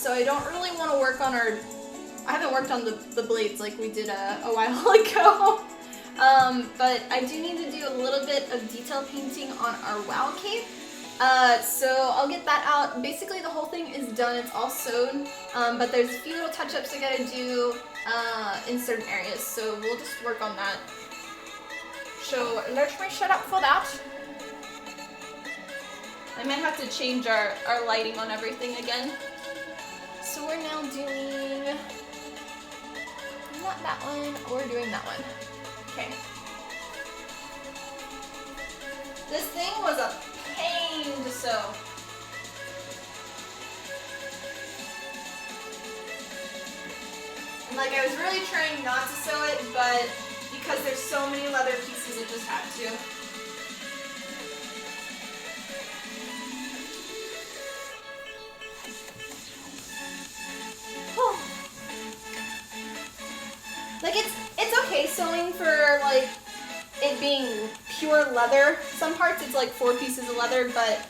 so I don't really want to work on I haven't worked on the blades like we did a while ago. But I do need to do a little bit of detail painting on our WoW cape. So I'll get that out. Basically the whole thing is done, it's all sewn, but there's a few little touch-ups I gotta do in certain areas, so we'll just work on that. So let me shut up for that. I might have to change our lighting on everything again. So we're now doing not that one, we're doing that one. Okay. This thing was a pain to sew. And like I was really trying not to sew it, but because there's so many leather pieces, it just had to. Oh. Like it's okay sewing for like it being pure leather. Some parts it's like 4 pieces of leather, but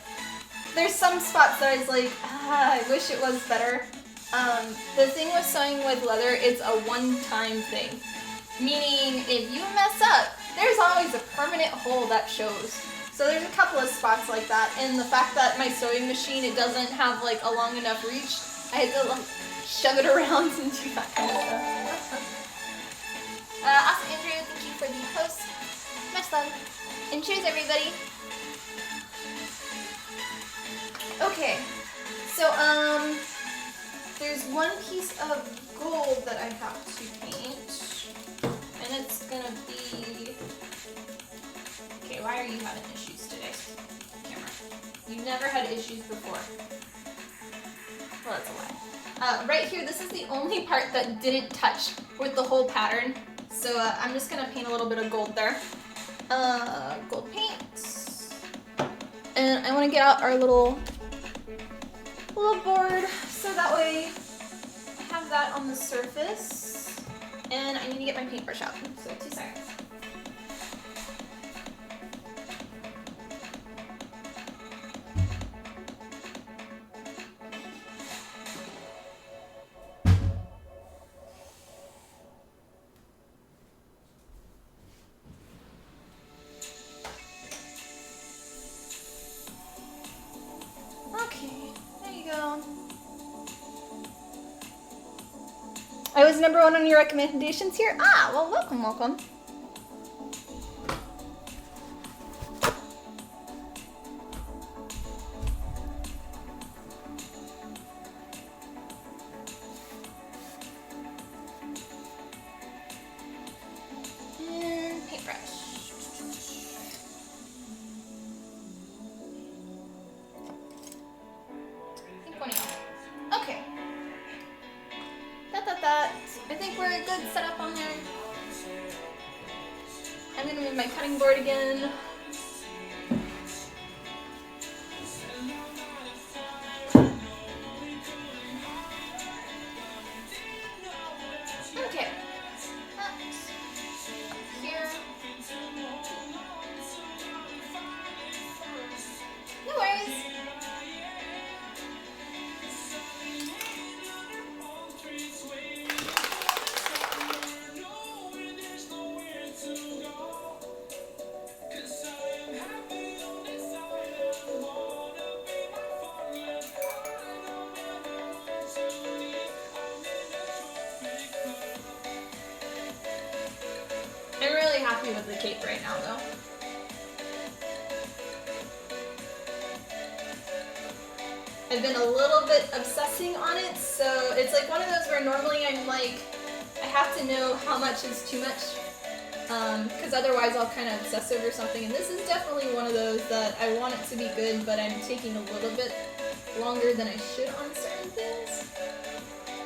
there's some spots that I was like, I wish it was better. The thing with sewing with leather, it's a one-time thing. Meaning, if you mess up, there's always a permanent hole that shows. So there's a couple of spots like that, and the fact that my sewing machine, it doesn't have like a long enough reach, I had to like shove it around and do that kind of stuff. Awesome, Andrew, thank you for the host. Much love. And cheers, everybody. Okay, so there's one piece of gold that I have to paint, and it's gonna be. Okay, why are you having issues today, camera? You never had issues before. Well, that's a lie. Right here, this is the only part that didn't touch with the whole pattern, so I'm just gonna paint a little bit of gold there. Gold paint, and I want to get out our little board so that way I have that on the surface, and I need to get my paintbrush out, so 2 seconds. I was number 1 on your recommendations here. Ah, well, welcome, welcome. And paintbrush. Okay. That. I think we're a good setup on there. I'm gonna move my cutting board again. Okay. Here. No worries. I'm really happy with the cape right now, though. I've been a little bit obsessing on it, so it's like one of those where normally I'm like, I have to know how much is too much, because otherwise I'll kind of obsess over something, and this is definitely one of those that I want it to be good, but I'm taking a little bit longer than I should on certain things.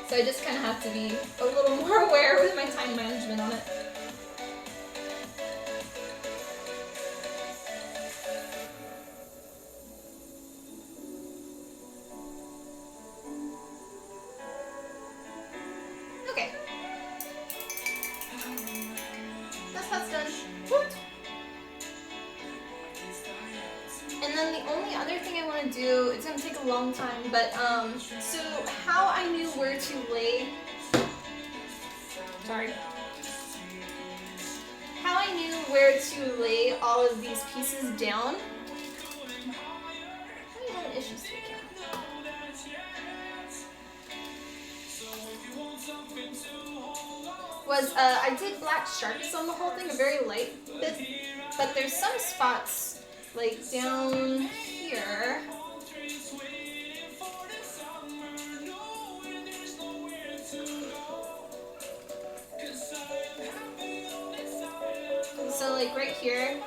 So I just kind of have to be a little more aware with my time management on it. Okay. That's done. Whoop. And then the only other thing I want to do, it's going to take a long time, but so how I to lay. Sorry. How I knew where to lay all of these pieces down. I'm having issues today, Kim. Was I did black sharps on the whole thing, a very light bit, but there's some spots like down here. So like right here,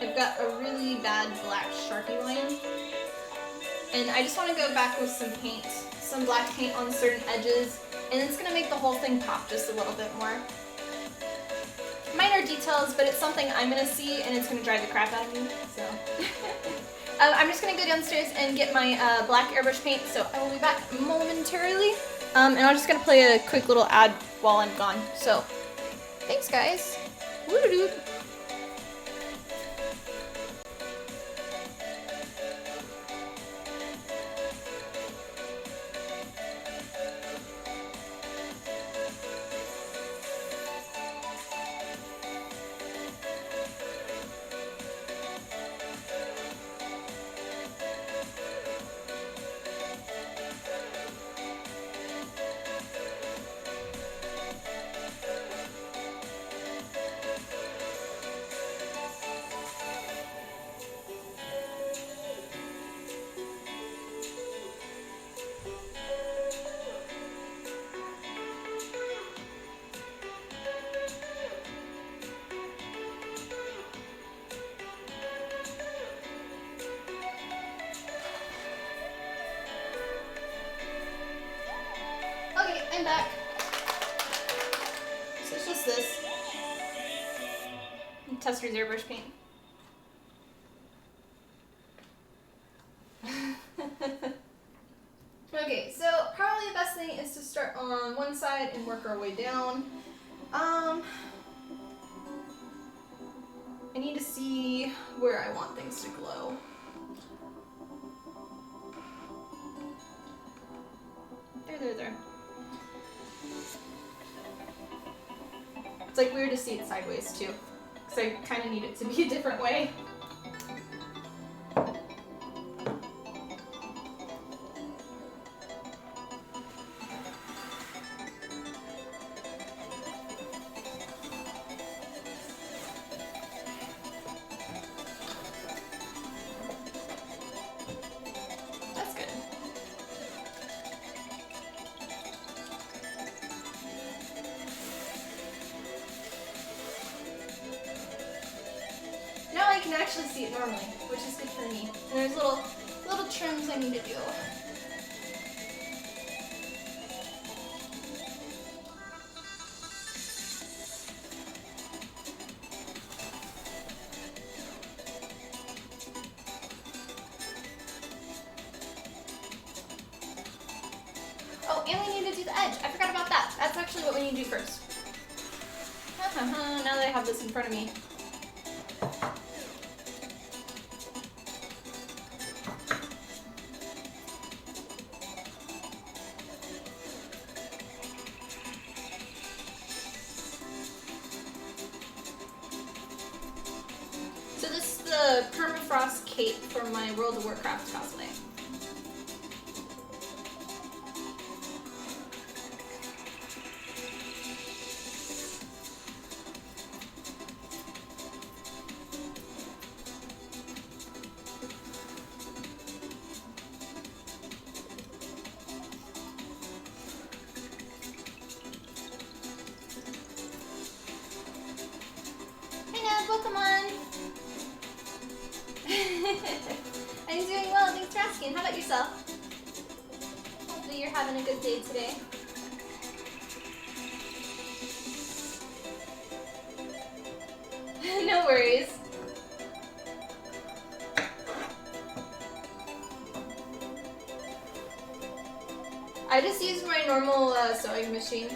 I've got a really bad black Sharpie line. And I just want to go back with some paint, some black paint on certain edges, and it's going to make the whole thing pop just a little bit more. Minor details, but it's something I'm going to see, and it's going to drive the crap out of me, so. I'm just going to go downstairs and get my black airbrush paint, so I will be back momentarily. And I'm just going to play a quick little ad while I'm gone, so thanks guys. Woo-doo-doo. I'm back. So it's just this. And Tester's airbrush paint. Okay, so probably the best thing is to start on one side and work our way down. I need to see where I want things to glow. There. It's like weird to see it sideways too, because I kind of need it to be a different way. I can actually see it normally, which is good for me. And there's little trims I need to do. Oh, and we need to do the edge. I forgot about that. That's actually what we need to do first. Now that I have this in front of me. So this is the Permafrost cape from my World of Warcraft cosplay. Welcome on. I'm doing well, thanks for asking. How about yourself? Hopefully you're having a good day today. No worries. I just used my normal sewing machine.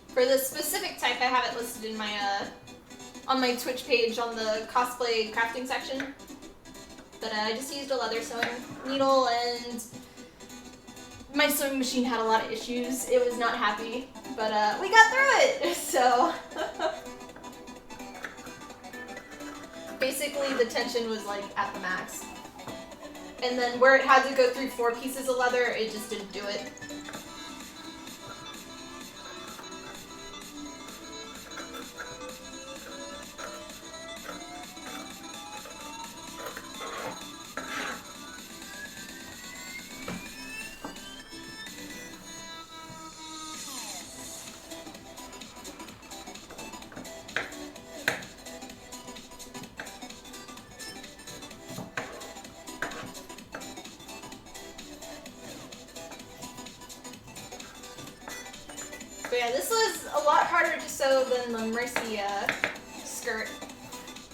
For the specific type, I have it listed in my on my Twitch page on the cosplay crafting section. But I just used a leather sewing needle, and my sewing machine had a lot of issues. It was not happy, but we got through it, so. Basically, the tension was like at the max. And then where it had to go through 4 pieces of leather, it just didn't do it. But yeah, this was a lot harder to sew than the Mercy skirt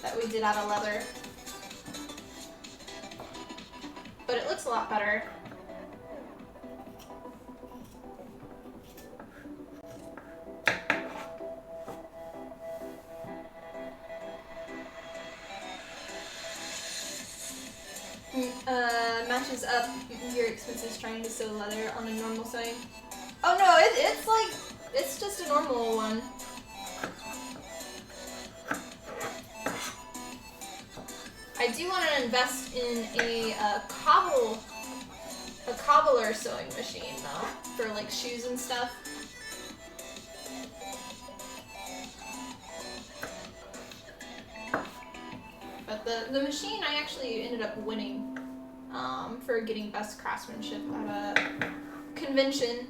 that we did out of leather. But it looks a lot better. Matches up your expenses trying to sew leather on a normal sewing. Oh no, it's like, it's just a normal one. I do want to invest in a cobbler sewing machine though, for like shoes and stuff. But the machine I actually ended up winning for getting best craftsmanship at a convention.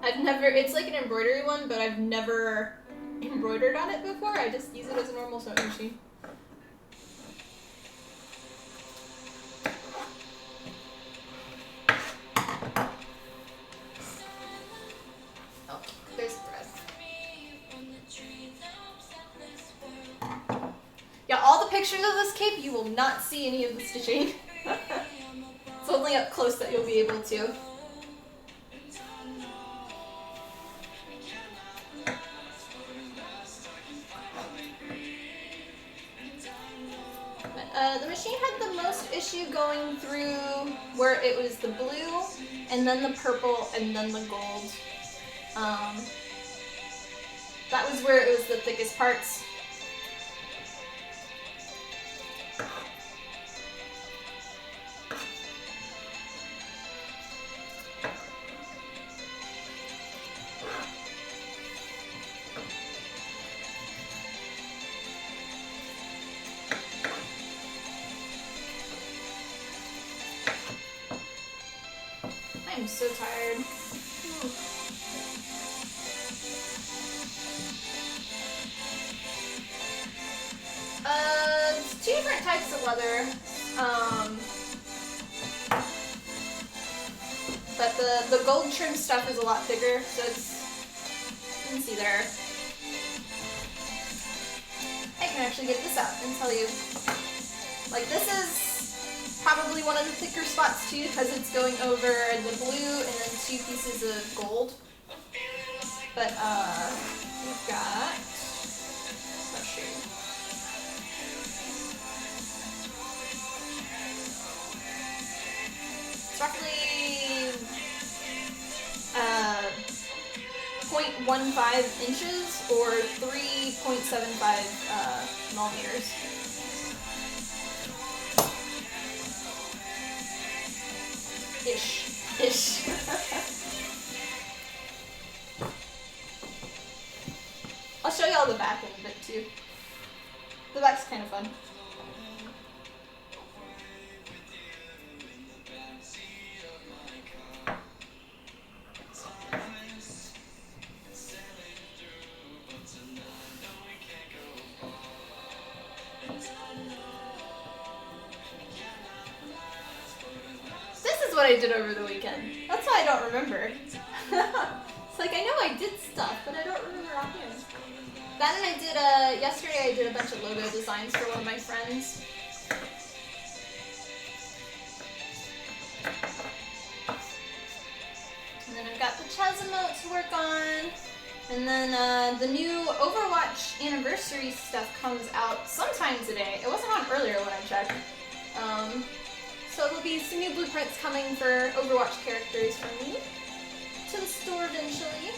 It's like an embroidery one, but I've never embroidered on it before. I just use it as a normal sewing machine. Oh, there's thread. Yeah, all the pictures of this cape, you will not see any of the stitching. It's only up close that you'll be able to. The machine had the most issue going through where it was the blue, and then the purple, and then the gold. That was where it was the thickest parts. I'm so tired. It's 2 different types of leather. But the gold trim stuff is a lot thicker, so it's, you can see there. I can actually get this out and tell you. Like, this is probably one of the thicker spots too, because it's going over the blue and then 2 pieces of gold. But we've got, let's show you. It's roughly 0.15 inches or 3.75 millimeters. Ish. I'll show you all the back in a bit too. The back's kind of fun. What I did over the weekend. That's why I don't remember. It's like, I know I did stuff, but I don't remember offhand. That and I did yesterday I did a bunch of logo designs for one of my friends. And then I've got the Chasmo to work on. And then the new Overwatch anniversary stuff comes out sometime today. It wasn't on earlier when I checked. So there'll be some new blueprints coming for Overwatch characters for me to the store eventually.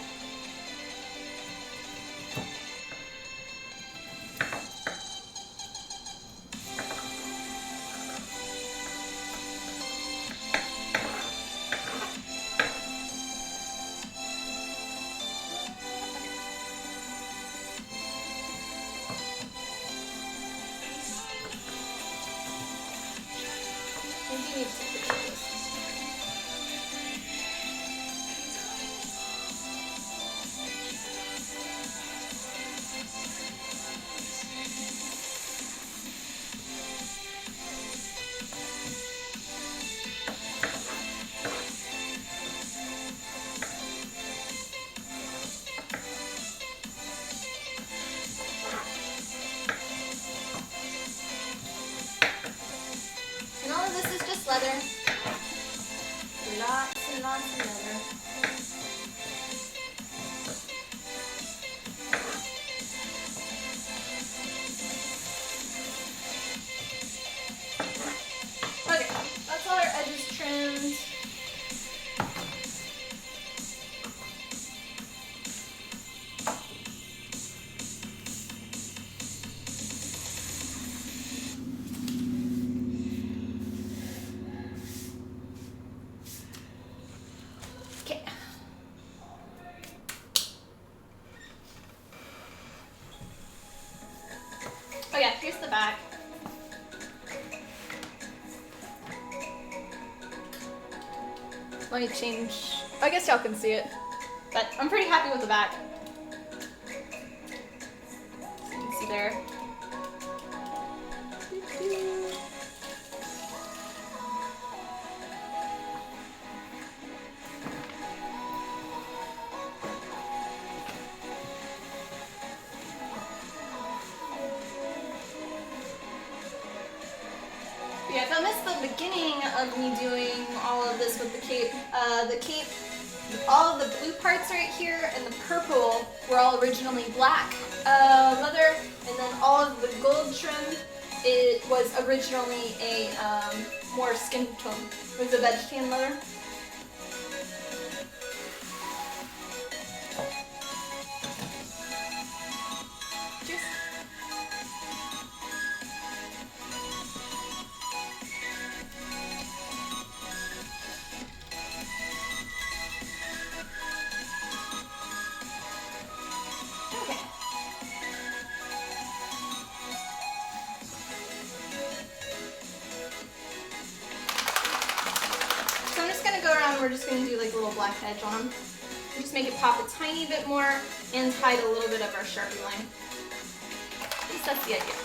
And all of this is just leather. Lots and lots of leather. Okay, that's all our edges trimmed. Okay. Oh yeah, here's the back. Let me change. I guess y'all can see it, but I'm pretty happy with the back. So you can see there. Yeah, if I missed the beginning of me doing all of this with the cape, all of the blue parts right here and the purple were all originally black leather, and then all of the gold trim, it was originally a more skin tone. It was a veg tan leather. Cheers. Okay. So I'm just going to go around and we're just going to do like a little black edge on them. Just make it pop a tiny bit more and hide a little bit of our Sharpie line. At least that's the idea.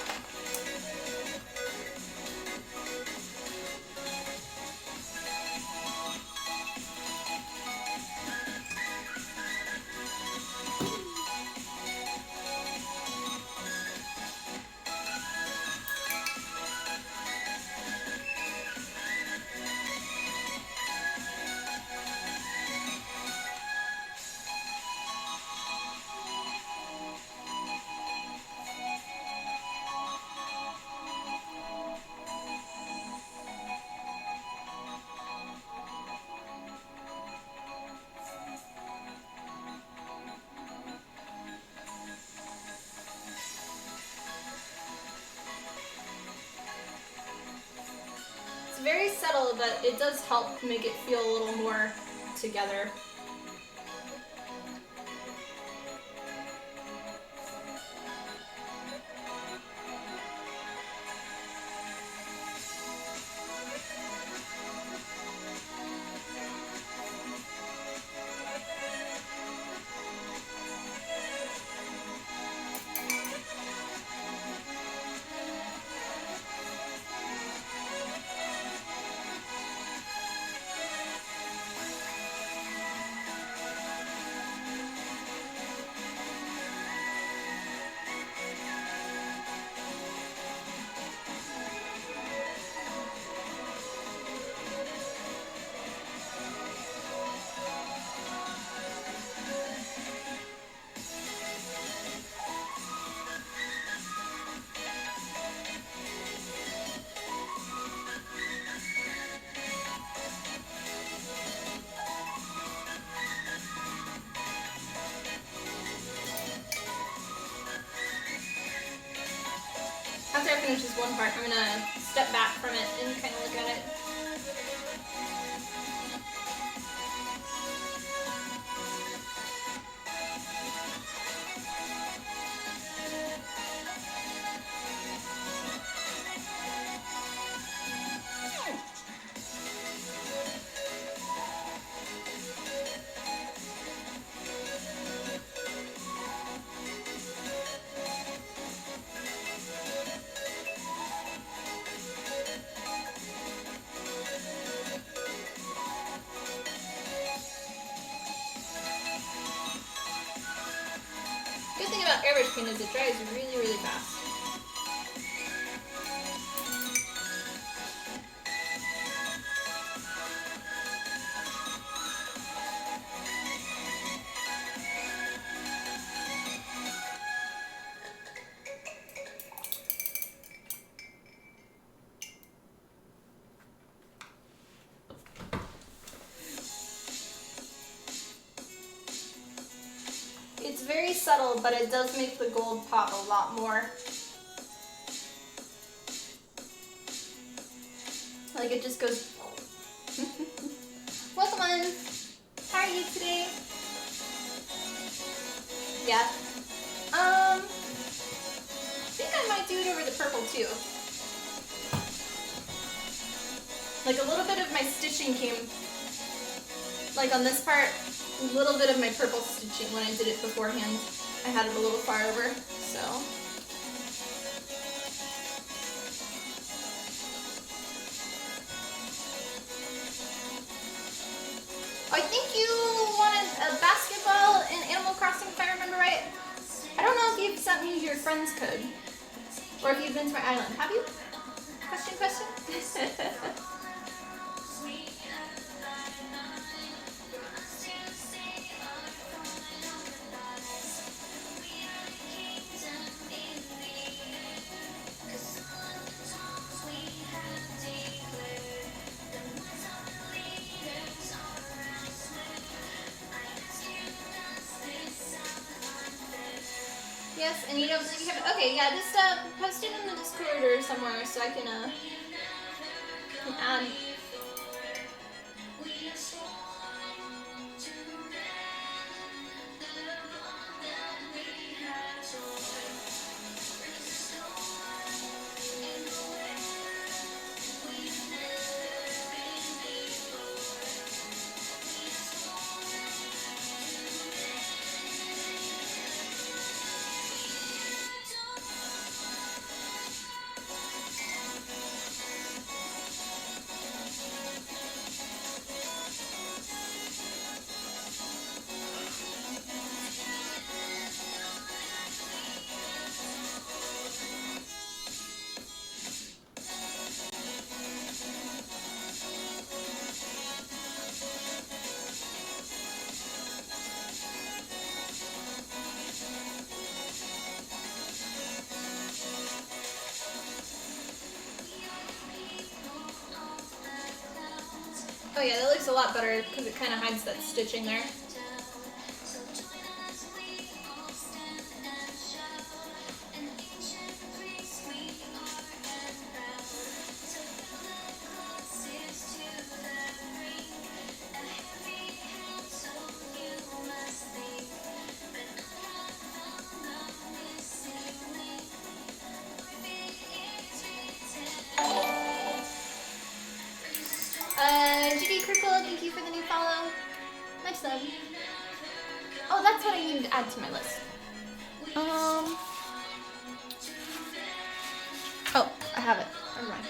It's very subtle, but it does help make it feel a little more together. finishes one part, I'm gonna step back from it and kind of look at it. Good thing about airbrush paint is it dries really, really fast. It's very subtle, but it does make the gold pop a lot more. Like it just goes. Welcome on. How are you today? Yeah. I think I might do it over the purple too. Like a little bit of my stitching came, like on this part, a little bit of my purple stitching when I did it beforehand. I had it a little far over, so. I think you wanted a basketball in Animal Crossing, if I remember right. I don't know if you've sent me your friend's code, or if you've been to my island. Have you? Question, question? Yes, and you don't think you have. Okay, yeah, just post it in the Discord or somewhere so I can add. Oh yeah, that looks a lot better because it kind of hides that stitching there. GD Crickle, thank you for the new follow. Much love. Oh, that's what I need to add to my list. Oh, I have it. Never mind.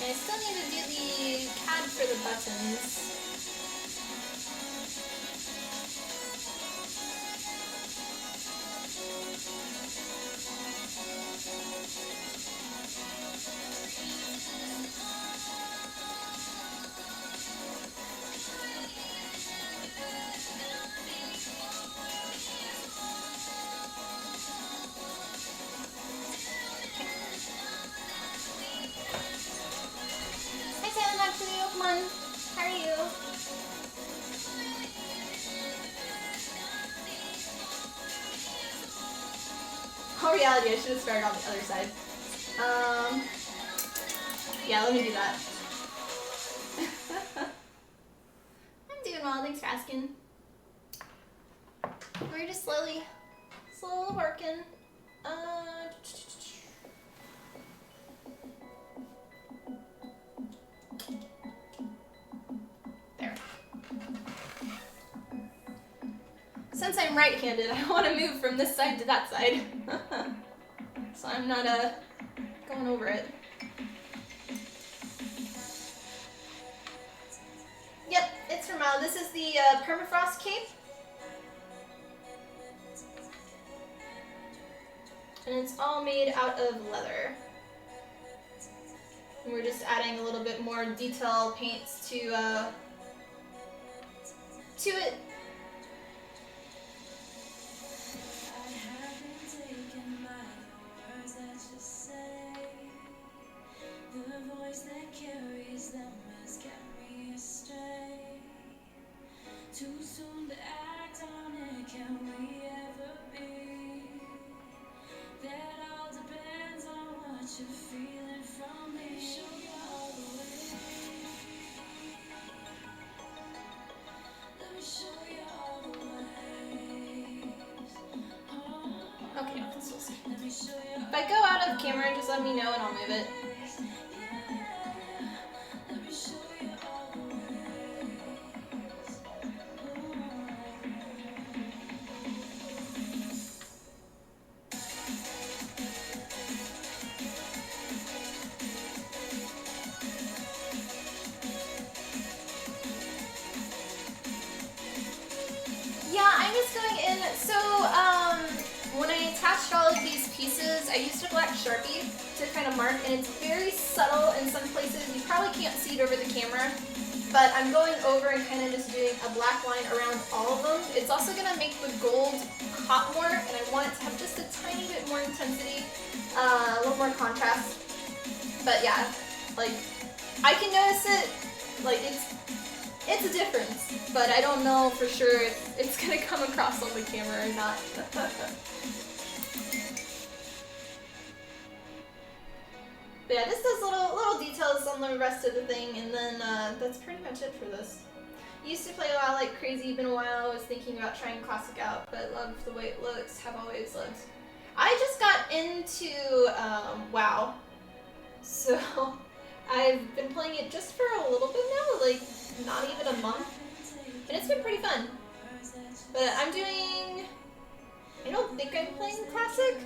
And I still need to do the CAD for the buttons. reality, I should have started on the other side. Yeah, let me do that. I'm doing well, thanks for asking. We're just slowly working. There. Since I'm right-handed, I want to move from this side to that side. So I'm not going over it. Yep, it's from this is the Permafrost cape. And it's all made out of leather. And we're just adding a little bit more detail paints to it. The voice that carries them has kept me astray. Too soon to act on it, can we ever be? That all depends on what you're feeling from me. Show you all the way. Let me show you all the ways. Oh, Okay, I can still see. let me show you. If I go out of camera, just let me know and I'll move it. Let me show you all the ways. Yeah, I'm just going in. So, when I attached all of these pieces, I used a black Sharpie to kind of mark, and it's very subtle in some places. You probably can't see it over the camera, but I'm going over and kind of just doing a black line around all of them. It's also going to make the gold pop more, and I want it to have just a tiny bit more intensity, a little more contrast. But yeah, like, I can notice it, like, it's a difference, but I don't know for sure if it's gonna come across on the camera or not. But yeah, just those little details on the rest of the thing, and then that's pretty much it for this. Used to play WoW like crazy, been a while. I was thinking about trying Classic out, but love the way it looks, have always loved. I just got into WoW, so I've been playing it just for a little bit now, like not even a month, and it's been pretty fun. But I'm doing, I don't think I'm playing Classic,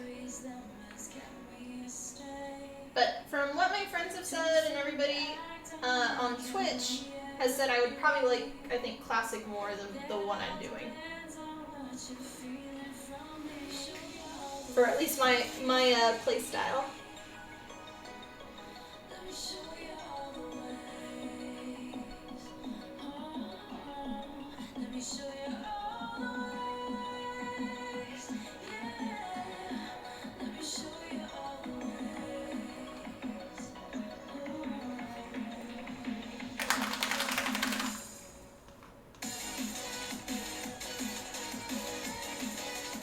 but from what my friends have said and everybody on Twitch has said, I would probably like, I think, Classic more than the one I'm doing. For at least my play style.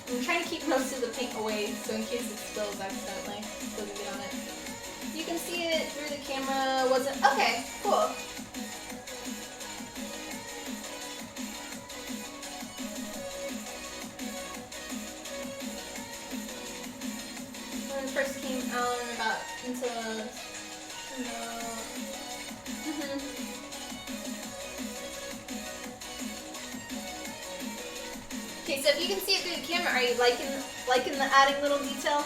I'm trying to keep most of the paint away, so in case it spills accidentally, it doesn't get on it. You can see it through the camera, wasn't, okay, cool. When it first came out and about into, Okay, so if you can see it through the camera, are you liking the adding little detail?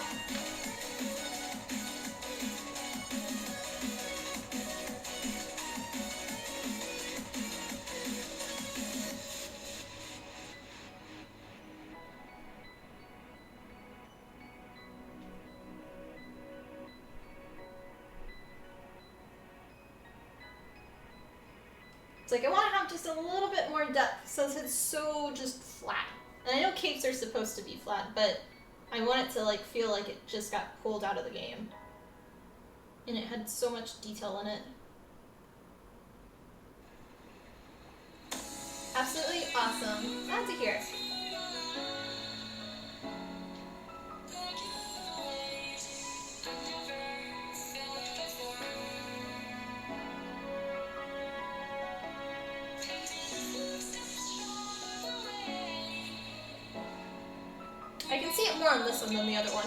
It's like I want to have just a little bit more depth since it's so just flat. And I know capes are supposed to be flat, but I want it to like feel like it just got pulled out of the game. And it had so much detail in it. Absolutely awesome. Glad to hear it. this one than the other one.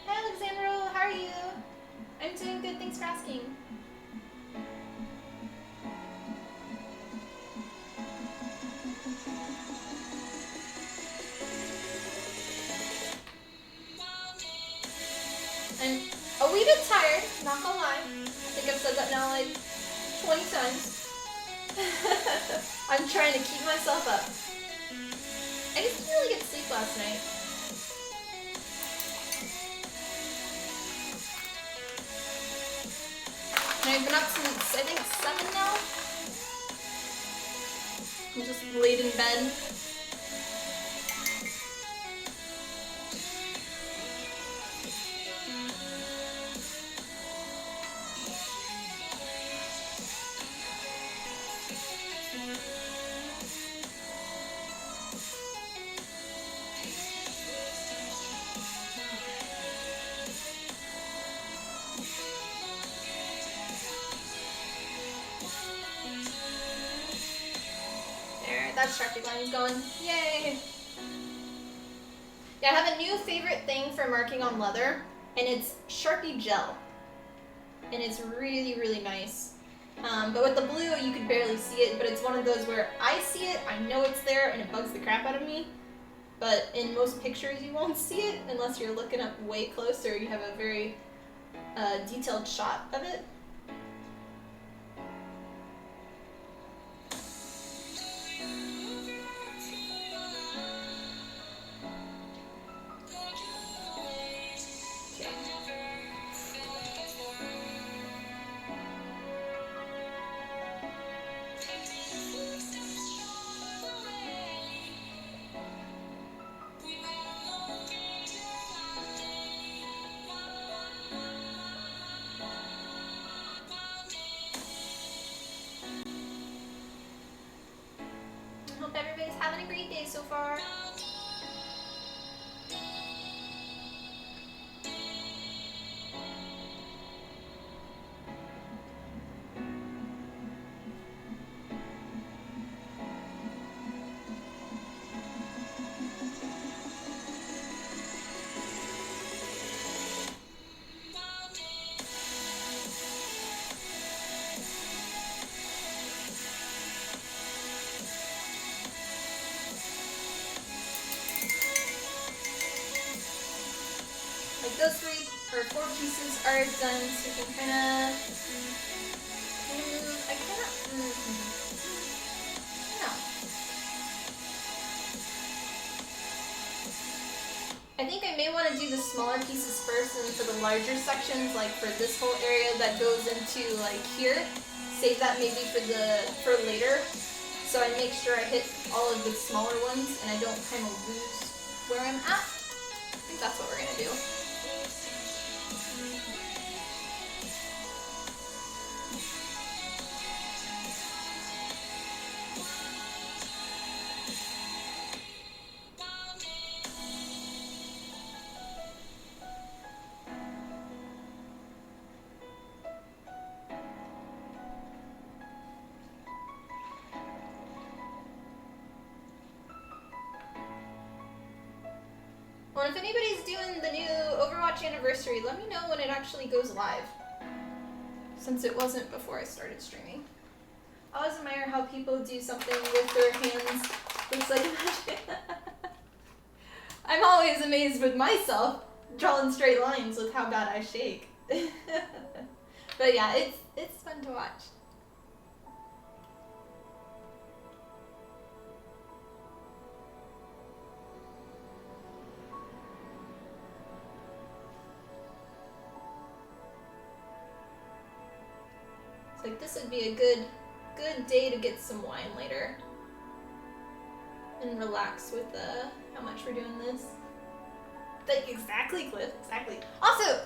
Hi Alexandro, how are you? I'm doing good, thanks for asking. I'm a wee bit tired, not gonna lie. I think I've said that now like 20 times. I'm trying to keep myself up. I didn't really get sleep last night. And I've been up since, I think, 7 now. I'm just laid in bed. That Sharpie line is going. Yay! Yeah, I have a new favorite thing for marking on leather, and it's Sharpie gel. And it's really, really nice. But with the blue, you can barely see it, but it's one of those where I see it, I know it's there, and it bugs the crap out of me. But in most pictures, you won't see it unless you're looking up way close or you have a very detailed shot of it. Hope everybody's having a great day so far. Those 3 or 4 pieces are done, so you can kind of move. I cannot move. No. I think I may want to do the smaller pieces first, and for the larger sections, like for this whole area that goes into like here, save that maybe for later. So I make sure I hit all of the smaller ones, and I don't kind of lose where I'm at. I think that's what we're gonna do. Well, if anybody's doing the new Overwatch anniversary, let me know when it actually goes live. Since it wasn't before I started streaming. I always admire how people do something with their hands. Looks like magic. I'm always amazed with myself, drawing straight lines with how bad I shake. But yeah, it's fun to watch. Like, this would be a good day to get some wine later. And relax with how much we're doing this. Like, exactly, Cliff, exactly. Also,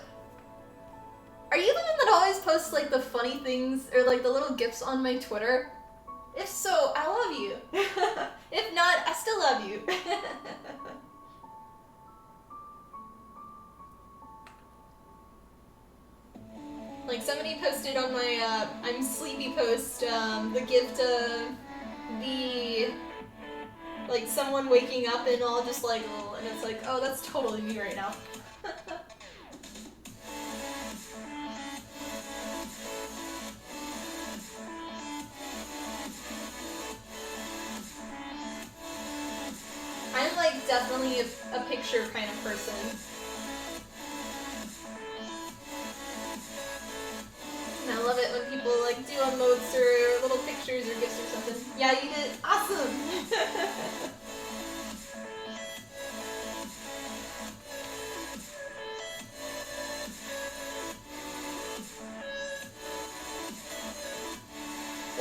are you the one that always posts, like, the funny things, or, like, the little gifs on my Twitter? If so, I love you. If not, I still love you. Like somebody posted on my I'm sleepy post the gift of the like someone waking up and all just like and it's like, oh, that's totally me right now. I'm like definitely a picture kind of person. And I love it when people like do emotes or little pictures or gifts or something. Yeah, you did awesome.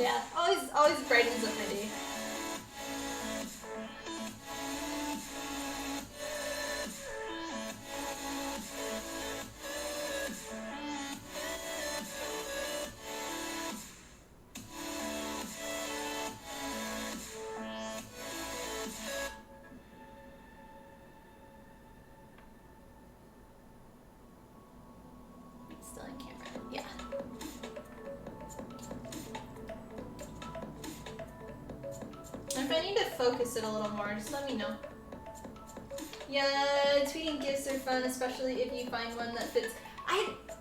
Yeah, always brightens up my day. Still in camera. Yeah. If I need to focus it a little more, just let me know. Yeah, tweeting gifts are fun, especially if you find one that fits.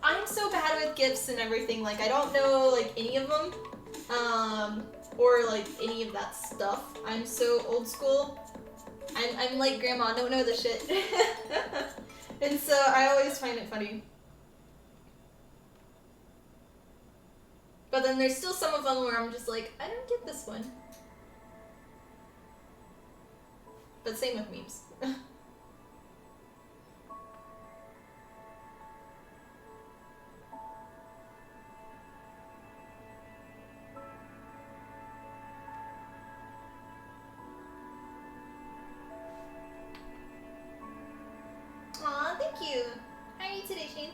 I'm so bad with gifts and everything. Like I don't know like any of them, or like any of that stuff. I'm so old school. I'm like grandma, don't know the shit. And so I always find it funny. But then there's still some of them where I'm just like, I don't get this one. But same with memes. Aw, thank you. How are you today, Shane?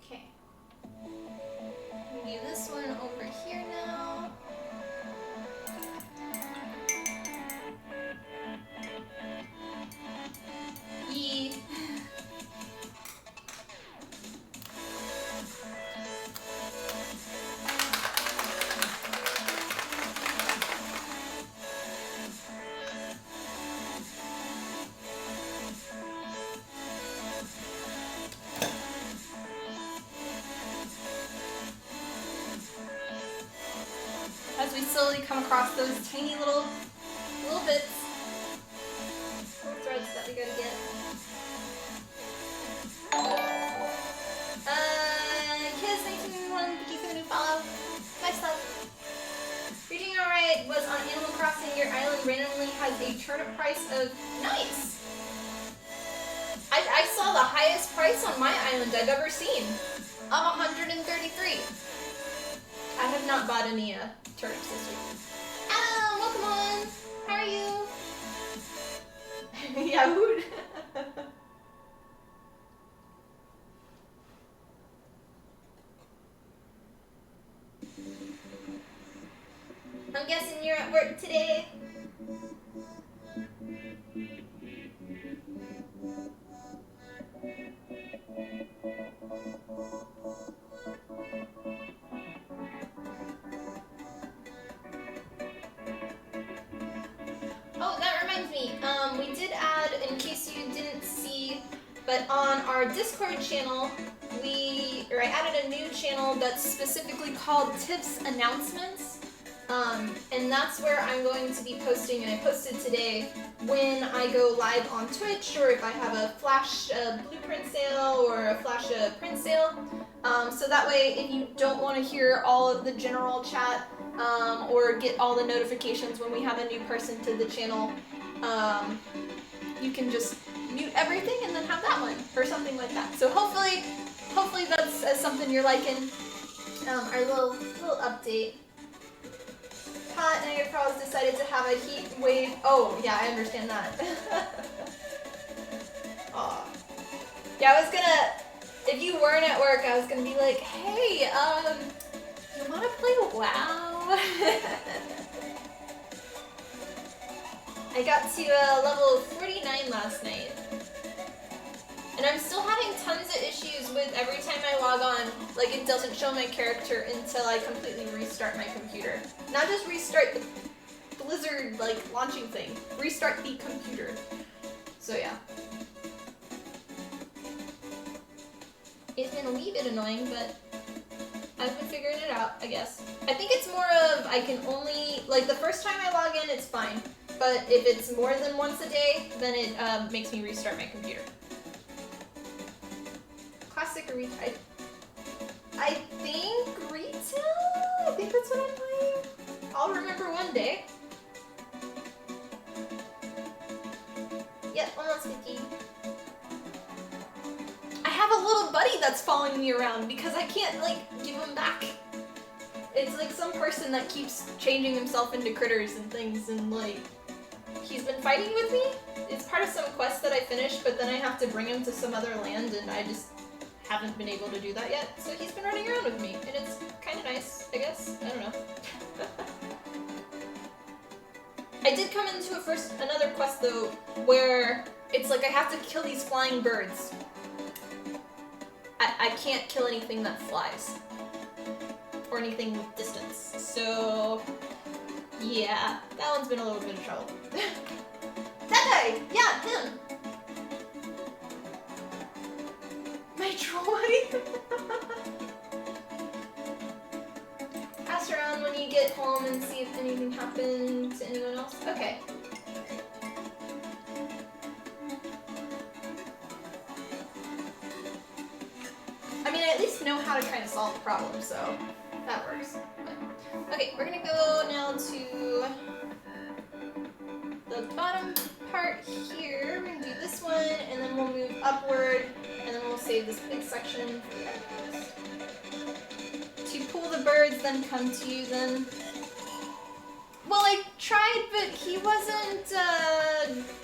Okay. Move this one over here now. Yee. As we slowly come across those tiny little bits, little threads that we gotta get. Kiss1991, thank you for the new follow. Nice stuff. You're doing alright. Was on Animal Crossing. Your island randomly has a turnip price of nice. I saw the highest price on my island I've ever seen of 133. I have not bought any turnips this week. Adam, welcome on. How are you? Yeah, woot. I'm guessing you're at work today. Oh, that reminds me. We did add, in case you didn't see, but on our Discord channel, I added a new channel that's specifically called Tips Announcements. And that's where I'm going to be posting, and I posted today, when I go live on Twitch, or if I have a flash blueprint sale or a flash print sale. So that way, if you don't want to hear all of the general chat, or get all the notifications when we have a new person to the channel, you can just mute everything and then have that one, or something like that. So hopefully that's something you're liking, our little update. Hot Niagara Falls decided to have a heat wave. Oh, yeah, I understand that. Aw. Yeah, I was gonna, if you weren't at work, I was gonna be like, hey, you wanna play WoW? I got to level 49 last night. And I'm still having tons of issues with every time I log on, like it doesn't show my character until I completely restart my computer. Not just restart the Blizzard like launching thing, restart the computer. So yeah. It's been a wee bit annoying, but I've been figuring it out, I guess. I think it's more of I can only, like the first time I log in it's fine, but if it's more than once a day, then it makes me restart my computer. Classic or retail? I think retail? I think that's what I'm playing. I'll remember one day. Yep, almost 50. I have a little buddy that's following me around because I can't, like, give him back. It's like some person that keeps changing himself into critters and things and, like, he's been fighting with me. It's part of some quest that I finished, but then I have to bring him to some other land and I just haven't been able to do that yet, so he's been running around with me, and it's kind of nice, I guess. I don't know. I did come into another quest though, where it's like I have to kill these flying birds. I can't kill anything that flies, or anything with distance. So yeah, that one's been a little bit of trouble. That guy, yeah, him. My droid! Ask around when you get home and see if anything happened to anyone else. Okay. I mean, I at least know how to kind of solve the problem, so that works. But, okay, we're gonna go now to the bottom part here. We're gonna do this one, and then we'll move upward. And then we'll save this big section for the enemies. To pull the birds, then come to you, then... Well, I tried, but he wasn't,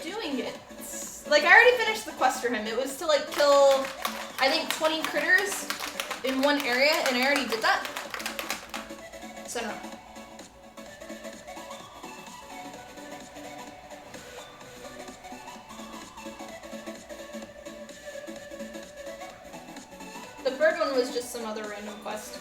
doing it. Like, I already finished the quest for him. It was to, like, kill, I think, 20 critters in one area, and I already did that. So, I don't know. The bird one was just some other random quest.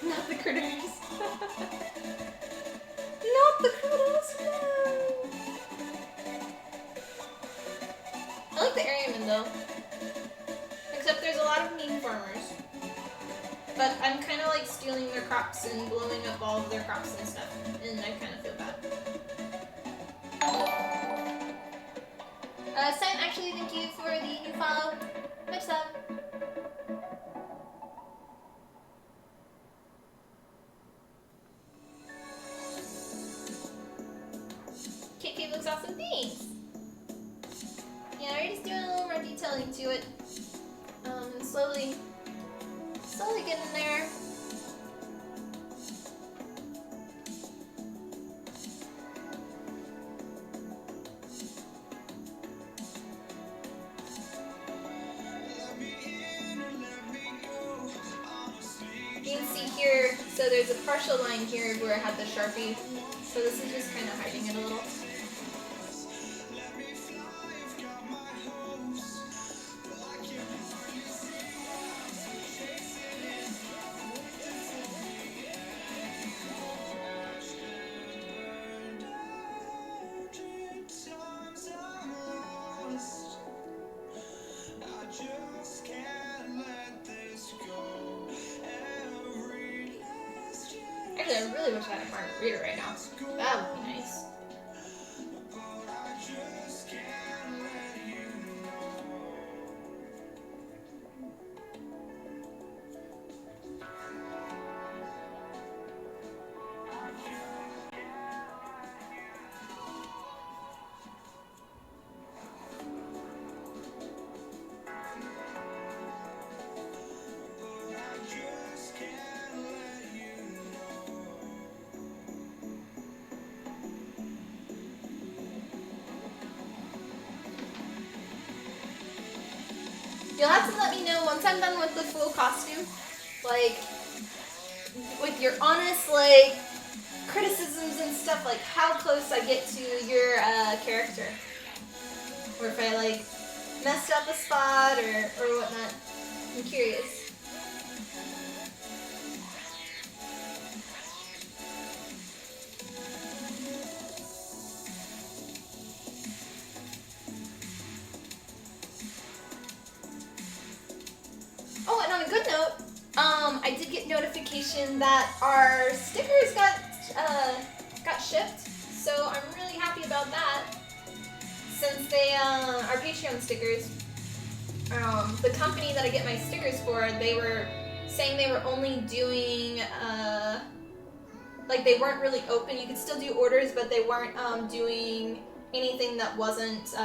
Not the critters. Not the critters, no. I like the Airman though. Except there's a lot of mean farmers. But I'm kind of like stealing their crops and blowing up all of their crops and stuff. And I kind of feel bad. Sam, actually, thank you for the new follow. Much love. KK looks awesome, thanks. Yeah, we're just doing a little more detailing to it. And slowly getting there. You can see here, so there's a partial line here where I had the Sharpie. So this is just kind of hiding it a little. Actually, I really wish I had a margarita right now. That would be nice. You'll have to let me know once I'm done with the full costume, like, with your honest, like, criticisms and stuff, like how close I get to your character. Or if I, like, messed up a spot or whatnot. I'm curious. Oh, and on a good note, I did get notification that our stickers got shipped, so I'm really happy about that. Since they are Patreon stickers, the company that I get my stickers for, they were saying they were only doing like they weren't really open. You could still do orders, but they weren't doing anything that wasn't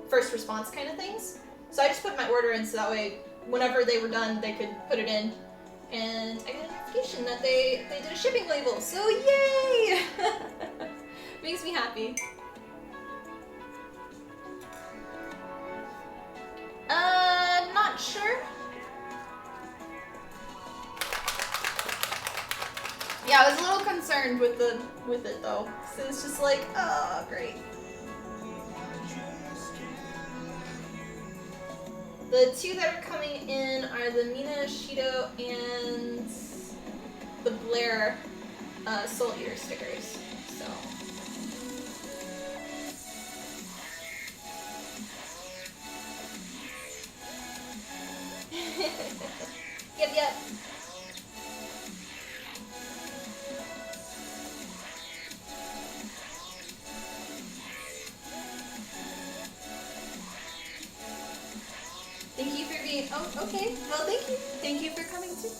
first response kind of things. So I just put my order in so that way whenever they were done they could put it in. And I got a notification that they did a shipping label, so yay! Makes me happy. Not sure. Yeah, I was a little concerned with it though. So it's just like, oh, great. The two that are coming in are the Mina Shido and the Blair Soul Eater stickers. So. Yep. Thank you for being. Oh, okay. Well, thank you. Thank you for coming too.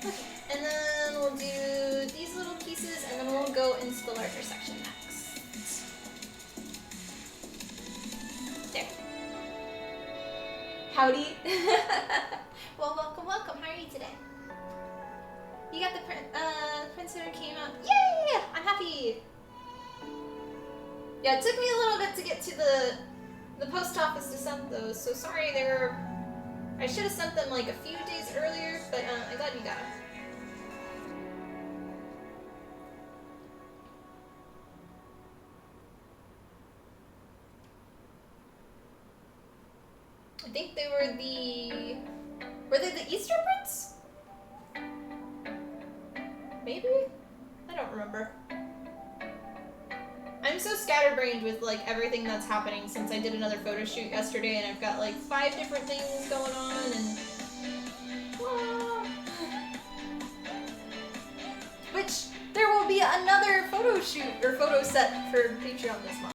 Okay, and then we'll do these little pieces, and then we'll go into the larger section next. There. Howdy. Well, welcome. How are you today? You got the Prince Center came out. Yay! I'm happy. Yeah, it took me a little bit to get to the post office to send those. So sorry, I should have sent them like a few days earlier, but I'm glad you got them. I think they were they the Easter prints? Maybe? I don't remember. I'm so scatterbrained with like everything that's happening since I did another photo shoot yesterday and I've got like 5 different things going on and which there will be another photo shoot or photo set for Patreon this month.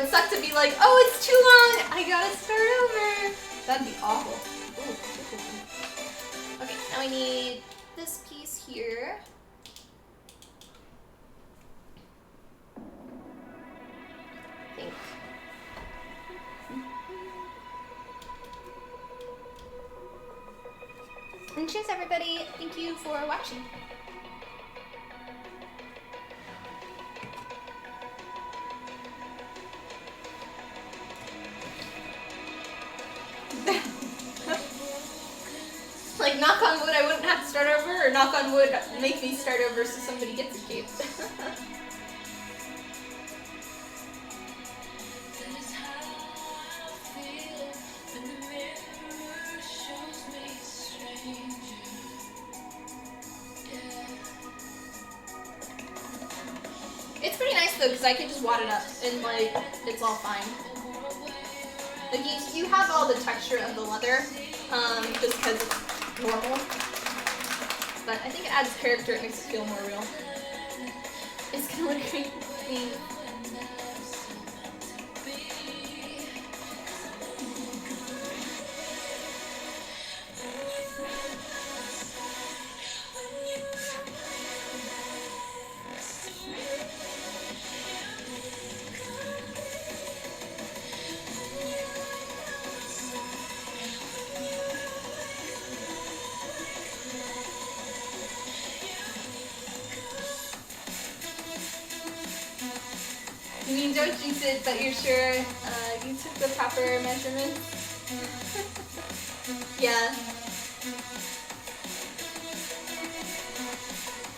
would suck to be like, oh, it's too long. I gotta start over. That'd be awful. Ooh. Okay, now we need this piece here. I think. And cheers, everybody. Thank you for watching. Like, knock on wood, I wouldn't have to start over, or knock on wood, make me start over so somebody gets a cape. It's pretty nice though, because I can just wad it up and like, it's all fine. Like you have all the texture of the leather, just because it's normal. But I think it adds character, it makes it feel more real. It's gonna look creepy. You mean don't jinx it, but you're sure you took the proper measurements? Yeah.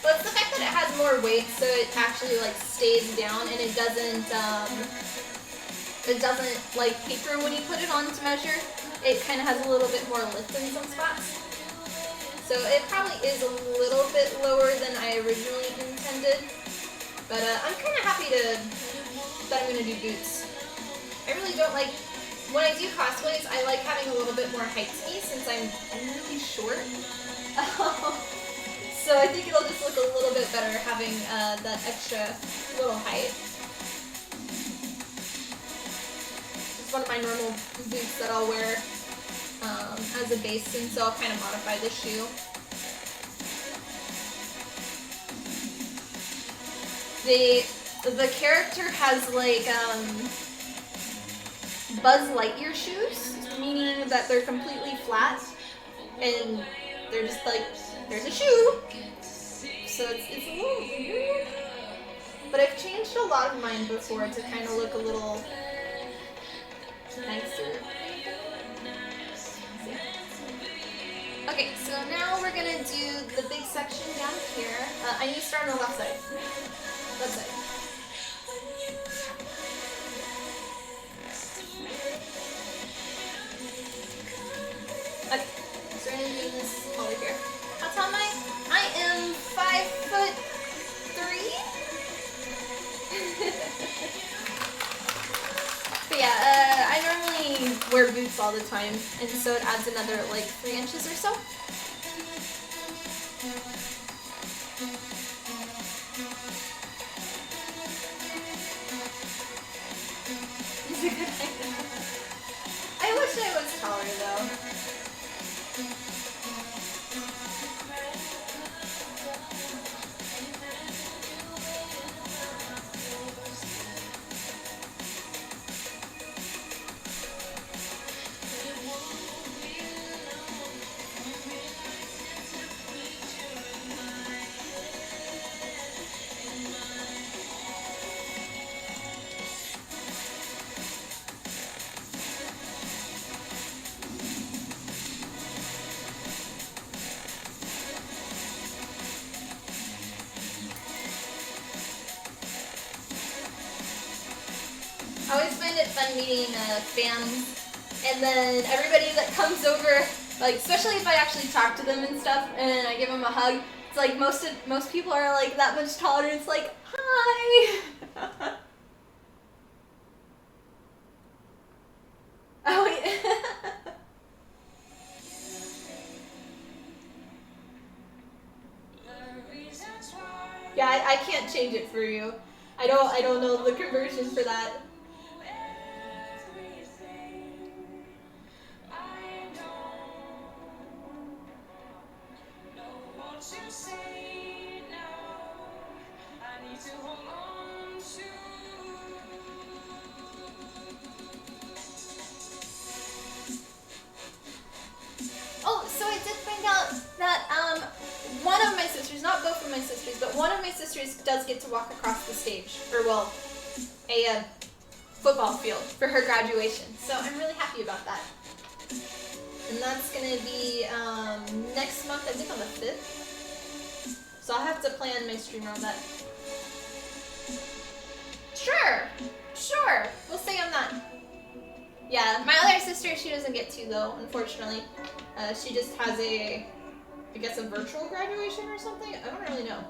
Well, it's the fact that it has more weight, so it actually like stays down and it doesn't like paper when you put it on to measure. It kind of has a little bit more lift in some spots. So it probably is a little bit lower than I originally intended. But I'm kind of happy that I'm going to do boots. I really don't like, when I do cosplays, I like having a little bit more height to me since I'm really short. So I think it'll just look a little bit better having that extra little height. It's one of my normal boots that I'll wear as a base, and so I'll kind of modify the shoe. The character has like Buzz Lightyear shoes, meaning that they're completely flat and they're just like, there's a shoe. So it's a little weird. But I've changed a lot of mine before to kind of look a little nicer. Okay, so now we're gonna do the big section down here. I need to start on the left side. Left side. Okay, so we're gonna do this over here. How tall am I? I am 5'3". But yeah, I normally wear boots all the time, and so it adds another like 3 inches or so. I wish I was taller though. I always find it fun meeting fans, and then everybody that comes over, like especially if I actually talk to them and stuff, and I give them a hug. It's like most people are like that much taller. It's like, hi. Oh wait. Yeah, I can't change it for you. I don't know the conversion for that. not both of my sisters, but one of my sisters does get to walk across the stage, or well, a football field for her graduation. So I'm really happy about that. And that's gonna be next month, I think on the 5th. So I'll have to plan my stream around that. Sure. We'll say on that. Yeah, my other sister, she doesn't get to though, unfortunately. She just has I guess a virtual graduation or something? I don't really know.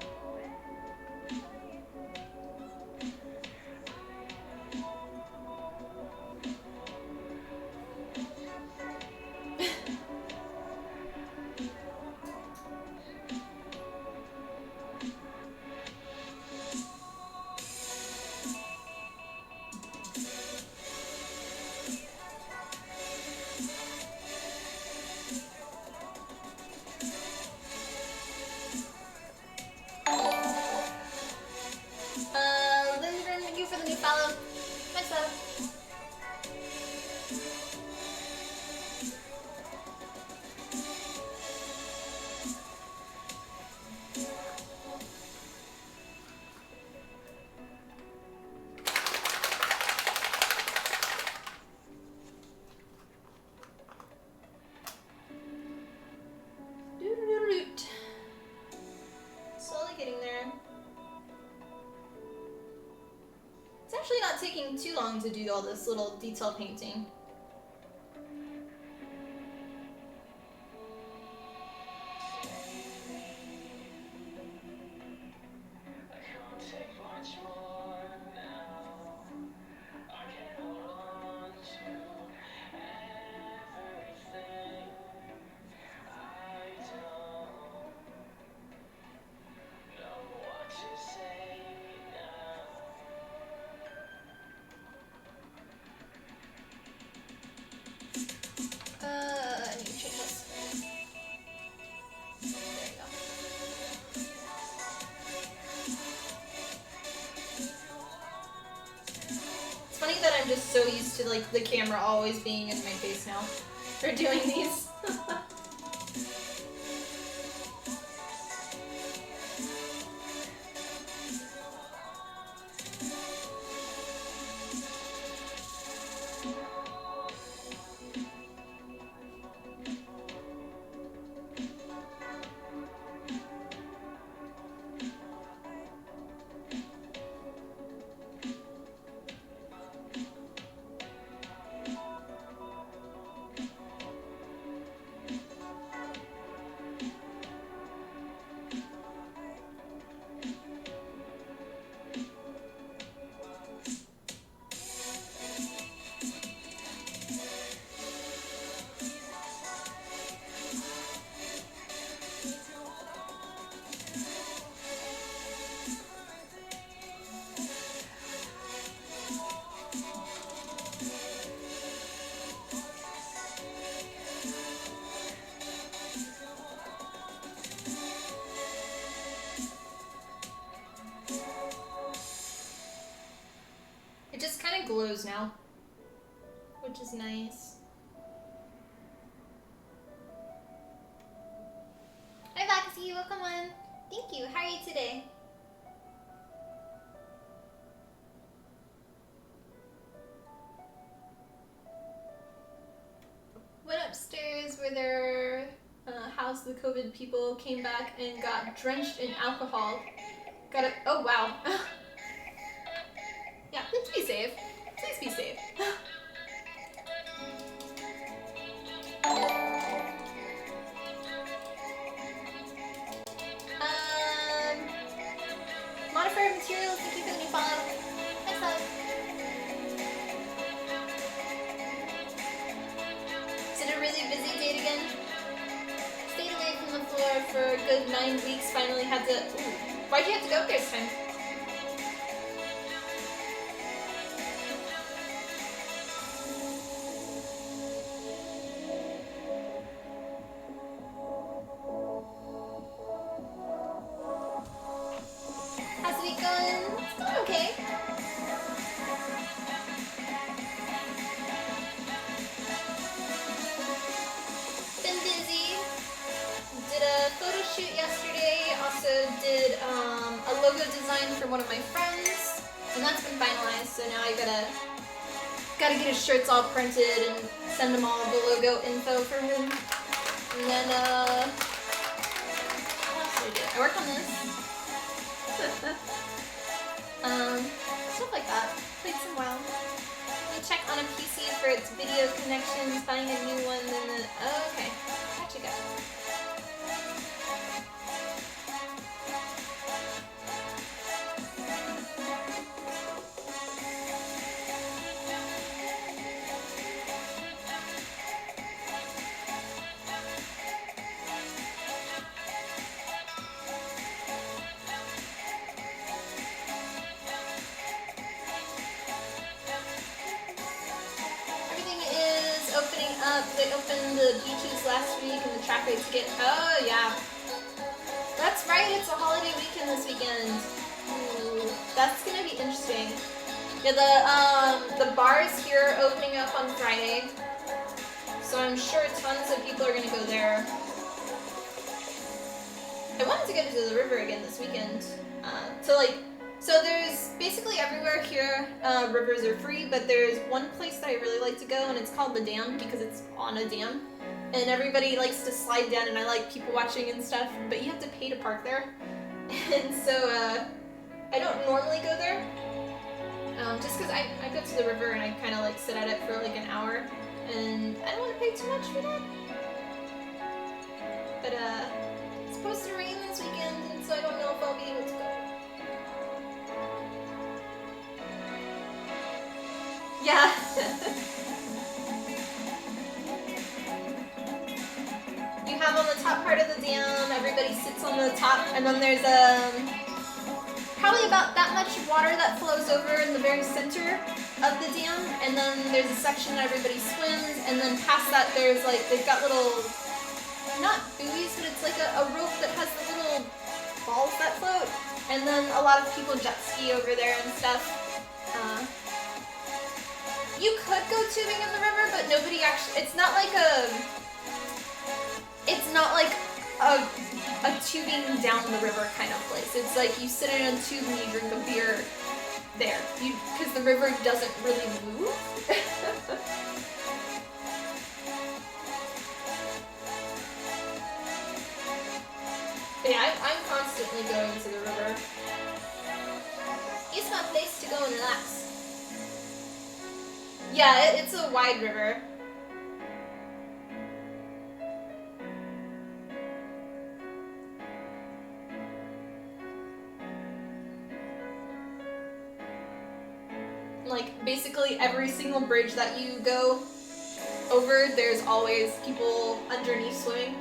Lindgren, thank you for the new follow. Nice love. Slowly getting there. It's actually not taking too long to do all this little detail painting. I need to change this. There you go. It's funny that I'm just so used to like the camera always being in my face now for doing these. It just kind of glows now, which is nice. Hi Vaxie, welcome on. Thank you. How are you today? Went upstairs where their house, the COVID people came back and got drenched in alcohol. Got it. Oh wow. Yeah, please be safe. Please be safe. Modifier materials, thank you for the new follow. Nice love. Is it a really busy date again? Stayed away from the floor for a good 9 weeks, finally had to... Ooh, why'd you have to go this time? How's the week going? It's going okay. Been busy. Did a photo shoot yesterday. Also logo design for one of my friends, and that's been finalized, so now I gotta get his shirts all printed and send him all the logo info for him. And then, what else did I do? I worked on this. Stuff like that. Played some WoW. You check on a PC for its video connections, finding a new one, then the, oh, okay. Gotcha. They opened the beaches last week and the track rates get, oh yeah. That's right, it's a holiday weekend this weekend. Ooh, that's gonna be interesting. Yeah, the bars here are opening up on Friday. So I'm sure tons of people are gonna go there. I wanted to go to the river again this weekend. So there's basically everywhere here, rivers are free, but there's one place that I really like to go, and it's called the Dam because it's on a dam. And everybody likes to slide down, and I like people watching and stuff, but you have to pay to park there. And so I don't normally go there, just because I go to the river and I kind of like sit at it for like an hour, and I don't want to pay too much for that. But it's supposed to rain this weekend, and so I don't know if I'll be able to go. Yeah. You have on the top part of the dam, everybody sits on the top, and then there's probably about that much water that flows over in the very center of the dam, and then there's a section that everybody swims, and then past that there's like, they've got little, not buoys, but it's like a rope that has the little balls that float, and then a lot of people jet ski over there and stuff. You could go tubing in the river, but nobody actually, it's not like a tubing down the river kind of place. It's like you sit in a tube and you drink a beer there. Because the river doesn't really move. But yeah, I'm constantly going to the river. It's my place to go and relax. Yeah, it's a wide river. Like, basically every single bridge that you go over, there's always people underneath swimming.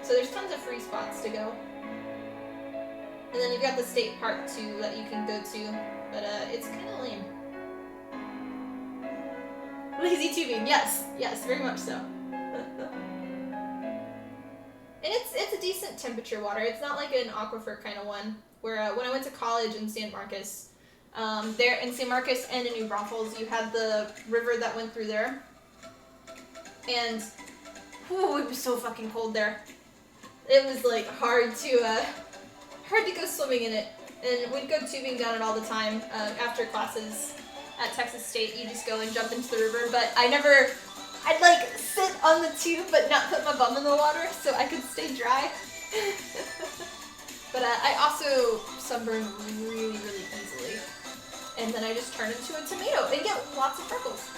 So there's tons of free spots to go. And then you've got the state park too that you can go to, but it's kind of lame. Lazy tubing, yes, very much so. And it's a decent temperature water. It's not like an aquifer kind of one. Where when I went to college in San Marcos, there in San Marcos and in New Braunfels, you had the river that went through there. And whew, it was so fucking cold there. It was like hard to go swimming in it. And we'd go tubing down it all the time after classes. At Texas State, you just go and jump into the river, but I'd like sit on the tube but not put my bum in the water so I could stay dry. But I also sunburn really, really easily. And then I just turn into a tomato and get lots of freckles.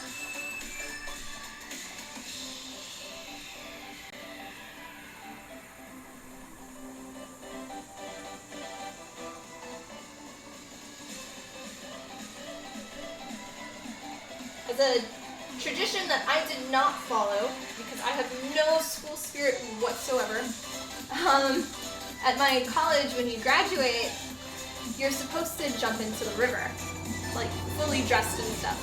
It's a tradition that I did not follow because I have no school spirit whatsoever. At my college, when you graduate, you're supposed to jump into the river, like fully dressed and stuff.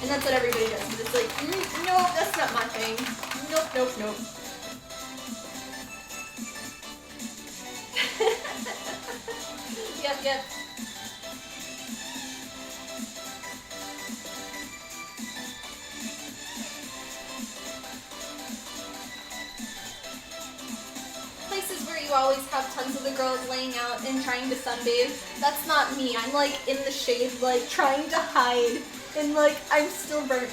And that's what everybody does. But it's like, nope, that's not my thing. Nope. Yep. Places where you you always have tons of the girls laying out and trying to sunbathe. That's not me. I'm like in the shade, like trying to hide, and like I'm still burnt.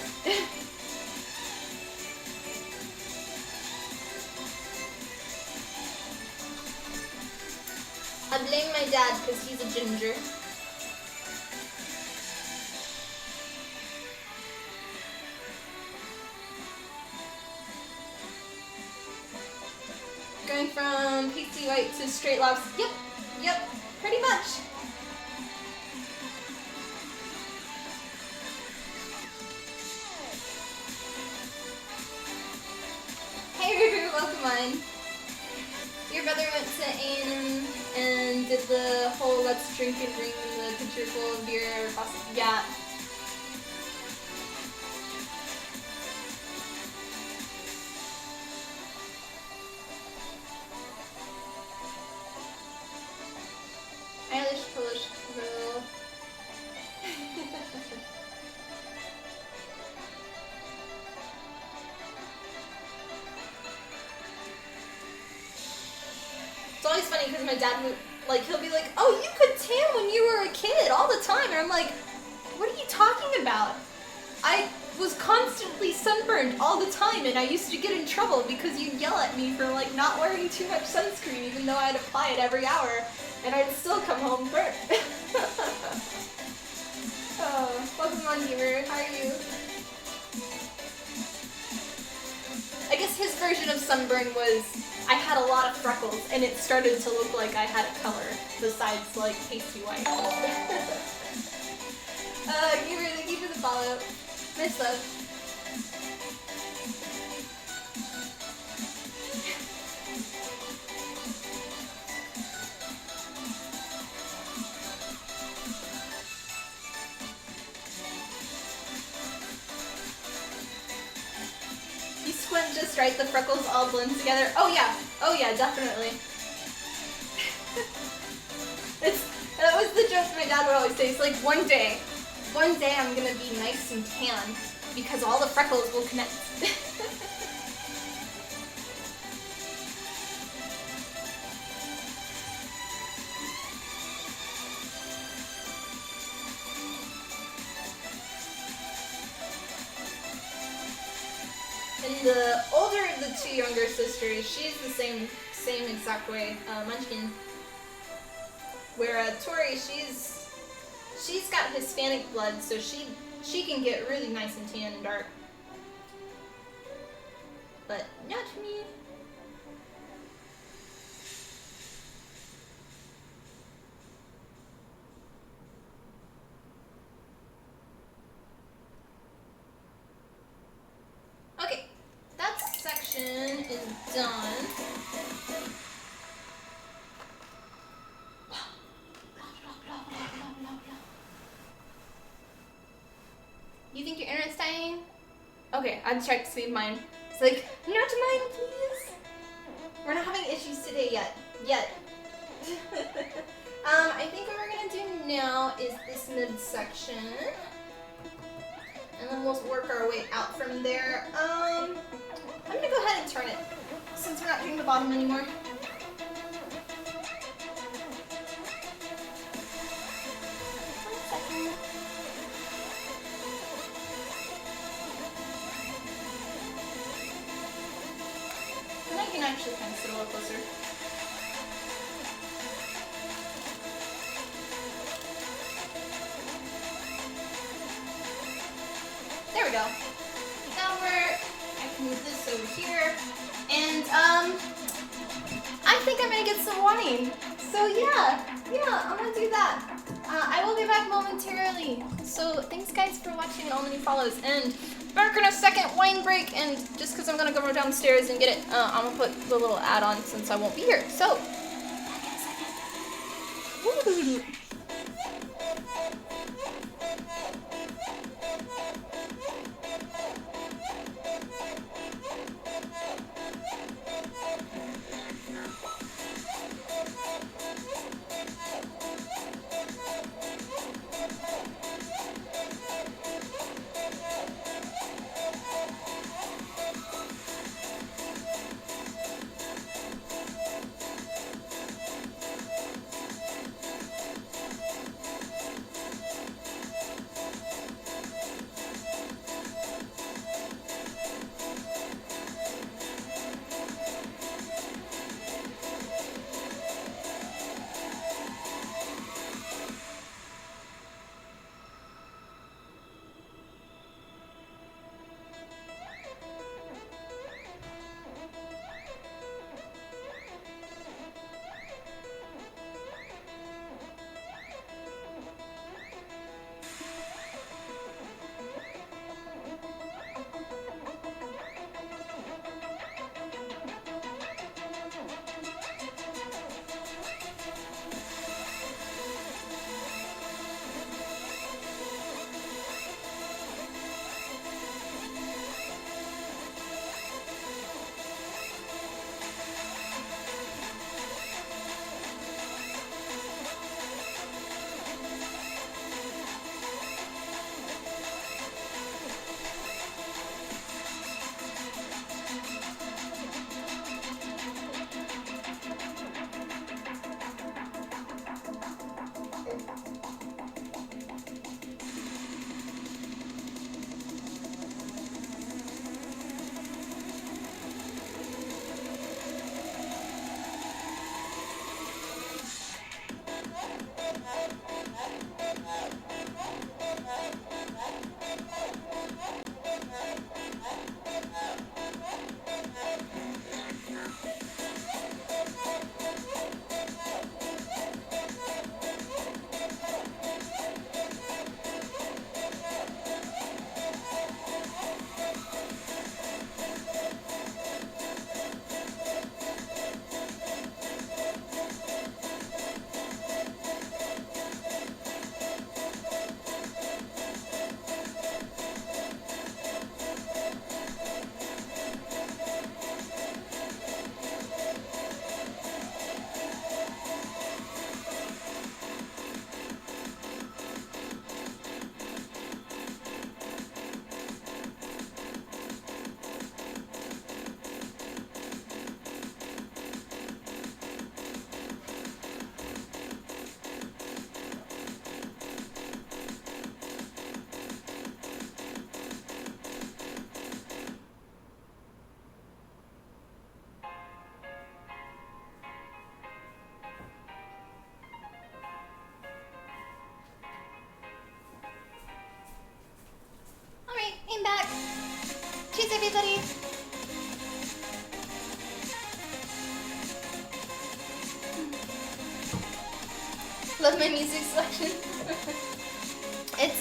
I blame my dad because he's a ginger. Going from pasty white to straight lobs. Yep, pretty much. Hey Ruru, welcome on. Your brother went to A&M and did the whole let's drink and bring the pitcher full of beer across. Yeah. Eilish Polish girl. It's always funny because my dad would, like, he'll be like, oh, you could tan when you were a kid all the time. And I'm like, what are you talking about? I was constantly sunburned all the time, and I used to get in trouble because you'd yell at me for, like, not wearing too much sunscreen even though I'd apply it every hour. And I'd still come home burnt. Oh, welcome on, gamer. How are you? I guess his version of sunburn was I had a lot of freckles and it started to look like I had a color besides like pasty white. Gamer, thank you for the follow. Nice love. You squint just right, the freckles all blend together. Oh yeah, definitely. That was the joke my dad would always say. It's like one day I'm gonna be nice and tan because all the freckles will connect. And the older of the two younger sisters, she's the same exact way, Munchkin. Where Tori, she's got Hispanic blood, so she can get really nice and tan and dark. But not me. Okay, that section is done. You think your internet's dying? Okay, I'd check to save mine. It's like, not mine, please. We're not having issues today yet. I think what we're gonna do now is this midsection. And then we'll work our way out from there. I'm gonna go ahead and turn it, since we're not doing the bottom anymore. And I can actually kind of sit a little closer. There we go. That work. I can move this over here. And I think I'm gonna get some wine. So yeah, I'm gonna do that. I will be back momentarily. So thanks guys for watching all the new follows. And back in a second, wine break. And just because I'm gonna go downstairs and get it, I'm gonna put the little ad on since I won't be here. So back in a second. Love my music selection. It's,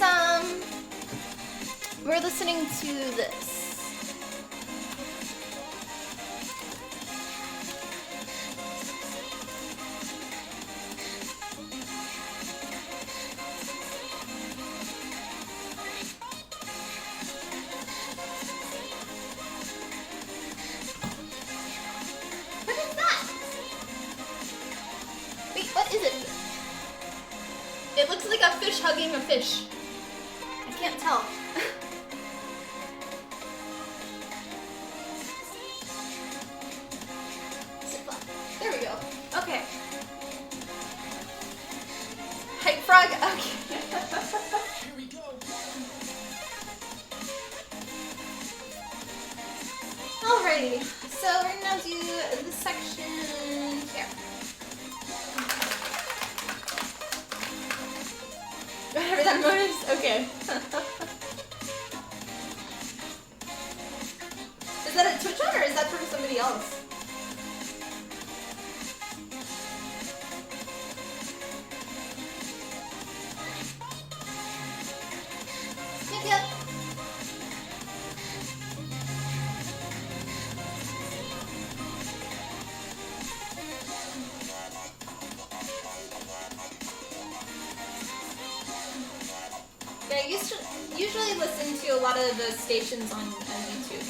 we're listening to this. What is that? Wait, what is it? It looks like a fish hugging a fish. I can't tell. There we go. Okay. Hype frog. Okay. Alrighty. So we're gonna now do this section here. Whatever that noise. Okay. Is that a Twitch one or is that from somebody else? Yep. Yeah, I usually listen to a lot of the stations on YouTube.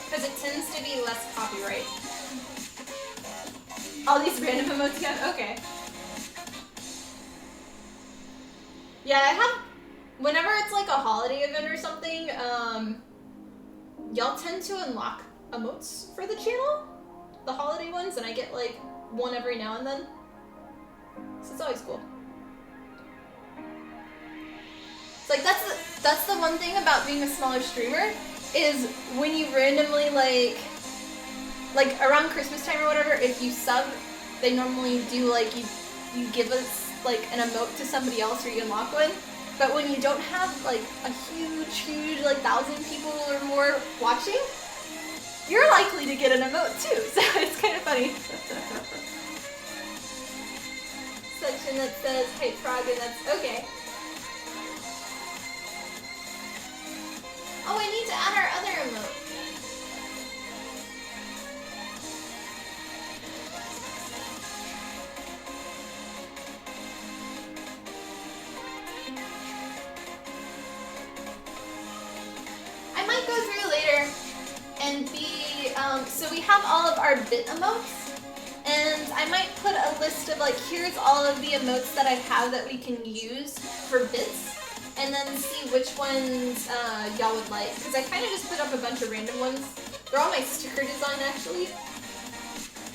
Because it tends to be less copyright. All these random emotes again? Okay. Yeah, I have... Whenever it's like a holiday event or something, y'all tend to unlock emotes for the channel. The holiday ones, and I get like one every now and then. So it's always cool. It's like that's the one thing about being a smaller streamer is when you randomly like around Christmas time or whatever, if you sub, they normally do like you give us like an emote to somebody else or you unlock one. But when you don't have like a huge like 1,000 people or more watching, you're likely to get an emote too. So it's kind of funny. Section that says hype frog and that's okay. Oh, I need to add our other emote. I might go through later and so we have all of our bit emotes, and I might put a list of like, here's all of the emotes that I have that we can use for bits. And then see which ones y'all would like. Because I kind of just put up a bunch of random ones. They're all my sticker design, actually.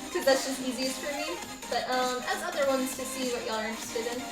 Because that's just easiest for me. But as other ones to see what y'all are interested in.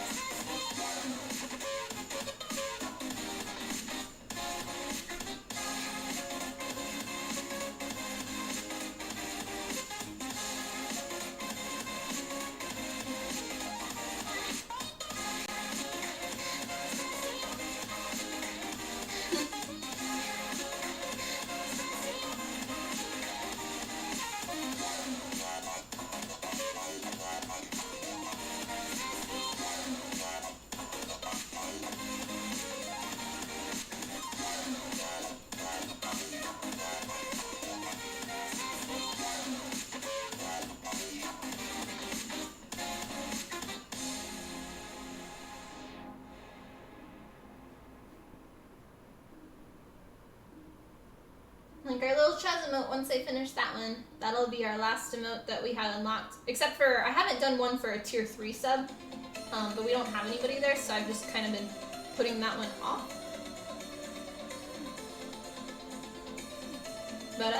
Like our little Chaz emote, once I finish that one, that'll be our last emote that we have unlocked. Except for, I haven't done one for a tier 3 sub, but we don't have anybody there, so I've just kind of been putting that one off. But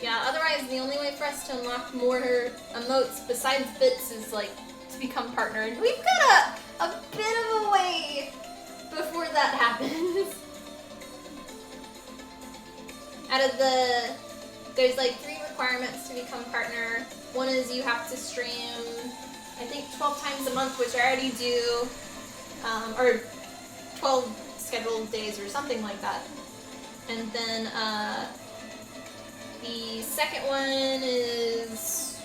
yeah, otherwise the only way for us to unlock more emotes besides bits is like to become partner. And we've got a bit of a way before that happens. Out of there's like 3 requirements to become partner. One is you have to stream, I think 12 times a month, which I already do, or 12 scheduled days or something like that. And then the second one is,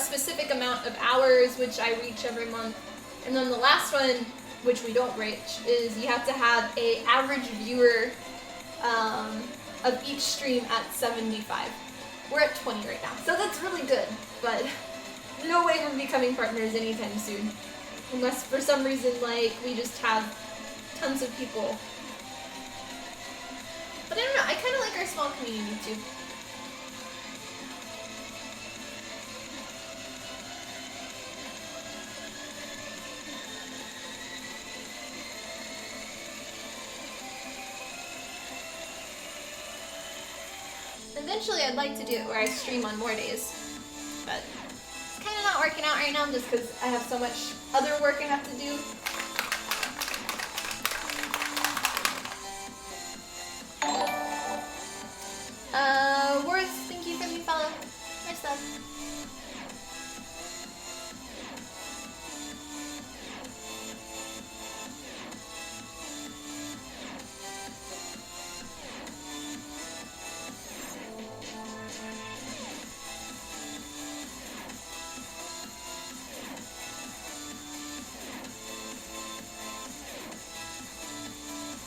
specific amount of hours, which I reach every month. And then the last one, which we don't reach, is you have to have a average viewer of each stream at 75. We're at 20 right now, so that's really good, but no way we're becoming partners anytime soon. Unless for some reason, like, we just have tons of people. But I don't know, I kind of like our small community too. Eventually I'd like to do it where I stream on more days, but it's kind of not working out right now just because I have so much other work I have to do. Worth, thank you for the follow. Nice stuff.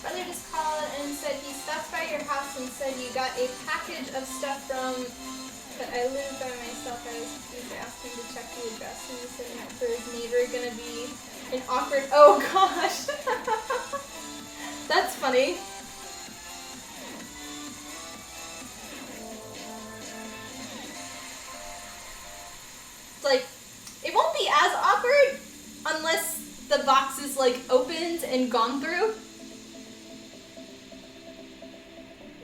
Brother just called and said he stopped by your house and said you got a package of stuff from, but I live by myself. I was confused. I asked him to check the address and he said that for his neighbor gonna be an awkward, oh gosh. That's funny. It's like, it won't be as awkward unless the box is like opened and gone through.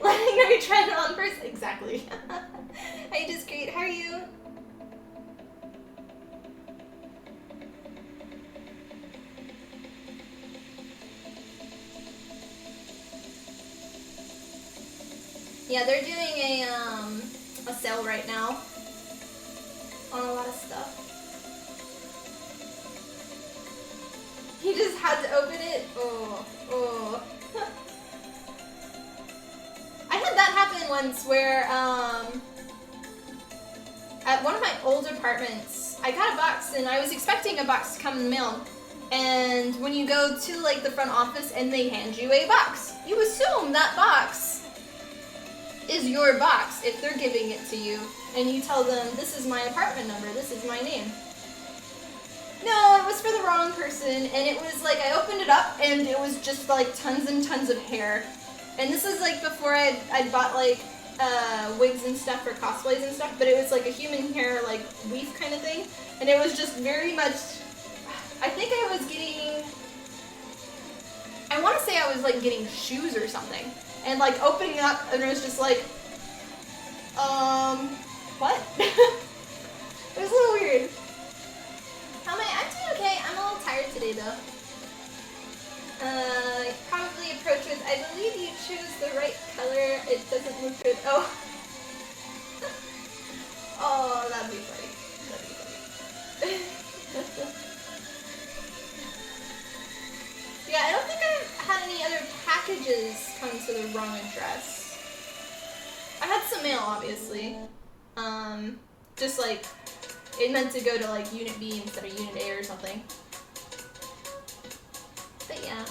Letting me try it on first. Exactly. I just great. How are you? Yeah, they're doing a sale right now on a lot of stuff. He just had to open it. Oh. I had that happen once where, at one of my old apartments, I got a box and I was expecting a box to come in the mail. And when you go to like the front office and they hand you a box, you assume that box is your box if they're giving it to you. And you tell them, this is my apartment number, this is my name. No, it was for the wrong person. And it was like, I opened it up and it was just like tons and tons of hair. And this is like before I'd bought like wigs and stuff for cosplays and stuff, but it was like a human hair like weave kind of thing. And it was just very much, I think I was getting, I want to say I was like getting shoes or something. And like opening it up and it was just like, what? It was a little weird. How am I? I'm doing okay. I'm a little tired today though. Probably approach with, I believe you choose the right color, it doesn't look good. Oh. Oh, that'd be funny. That'd be funny. Yeah, I don't think I've had any other packages come to the wrong address. I had some mail, obviously. Just like, it meant to go to like Unit B instead of Unit A or something. But yeah.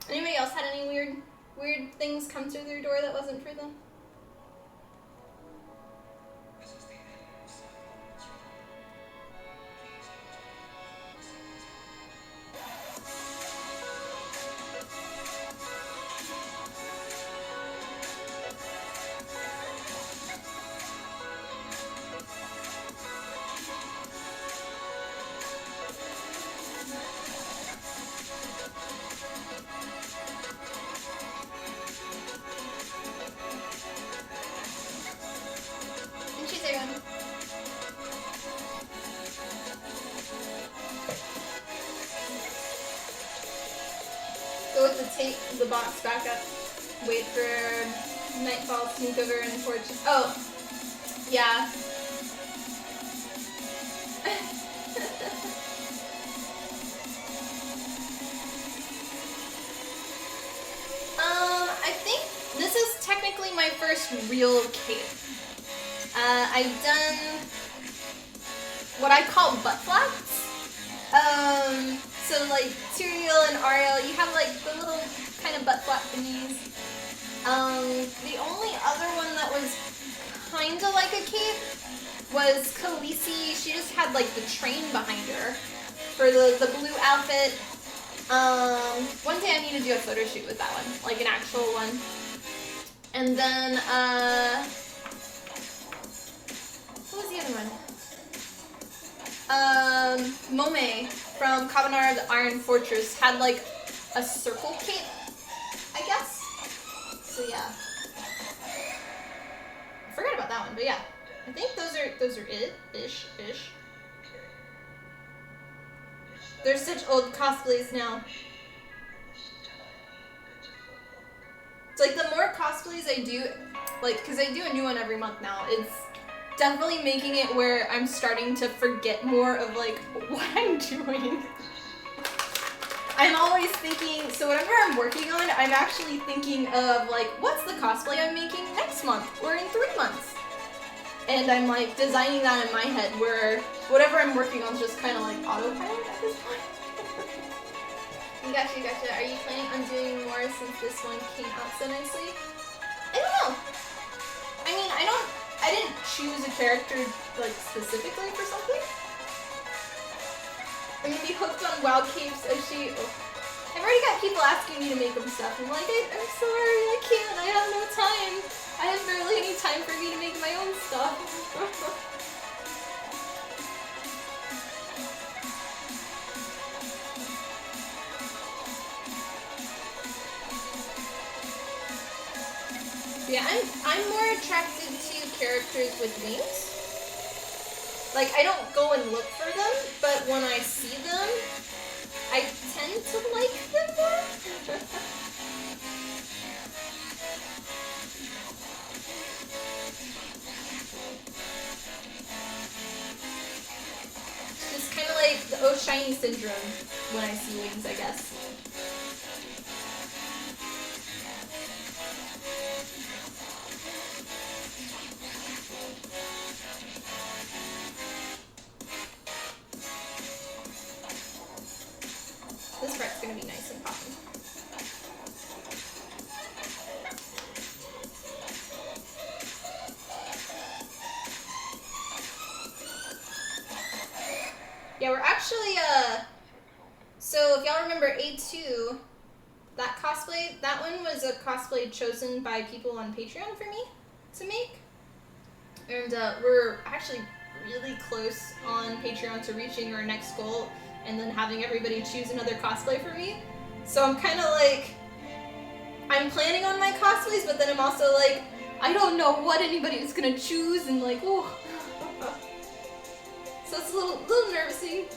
Anybody else had any weird things come through their door that wasn't for them? take the box back up, wait for nightfall, sneak over and torch. Oh, yeah. I think this is technically my first real cape. I've done what I call butt flaps. So like Tyrael and Ariel, you have like the little kind of butt flap thingies. The only other one that was kinda like a cape was Khaleesi. She just had like the train behind her for the blue outfit. One day I need to do a photo shoot with that one, like an actual one. And then, what was the other one? Mome from Kabanara the Iron Fortress had like a circle cape, I guess. So yeah. I forgot about that one, but yeah. I think those are it-ish. They're such old cosplays now. It's like the more cosplays I do, like, because I do a new one every month now, it's definitely making it where I'm starting to forget more of like what I'm doing. I'm always thinking, so whatever I'm working on, I'm actually thinking of like, what's the cosplay I'm making next month or in 3 months? And I'm like designing that in my head where whatever I'm working on is just kind of like autopilot at this point. Gotcha. Are you planning on doing more since this one came out so nicely? I don't know. I mean, I didn't choose a character like specifically for something. I'm gonna be hooked on WoW capes as she. Oh. I've already got people asking me to make them stuff. I'm like, I'm sorry, I can't. I have no time. I have barely any time for me to make my own stuff. Yeah, I'm more attracted to characters with wings. Like, I don't go and look for them, but when I see them, I tend to like them more. It's just kind of like the oh shiny syndrome when I see wings, I guess. This part's gonna be nice and poppy. Yeah, we're actually, so if y'all remember A2, that cosplay, that one was a cosplay chosen by people on Patreon for me to make. And we're actually really close on Patreon to reaching our next goal and then having everybody choose another cosplay for me. So I'm kind of like, I'm planning on my cosplays, but then I'm also like, I don't know what anybody is gonna choose, and like, oh. So it's a little nervousy.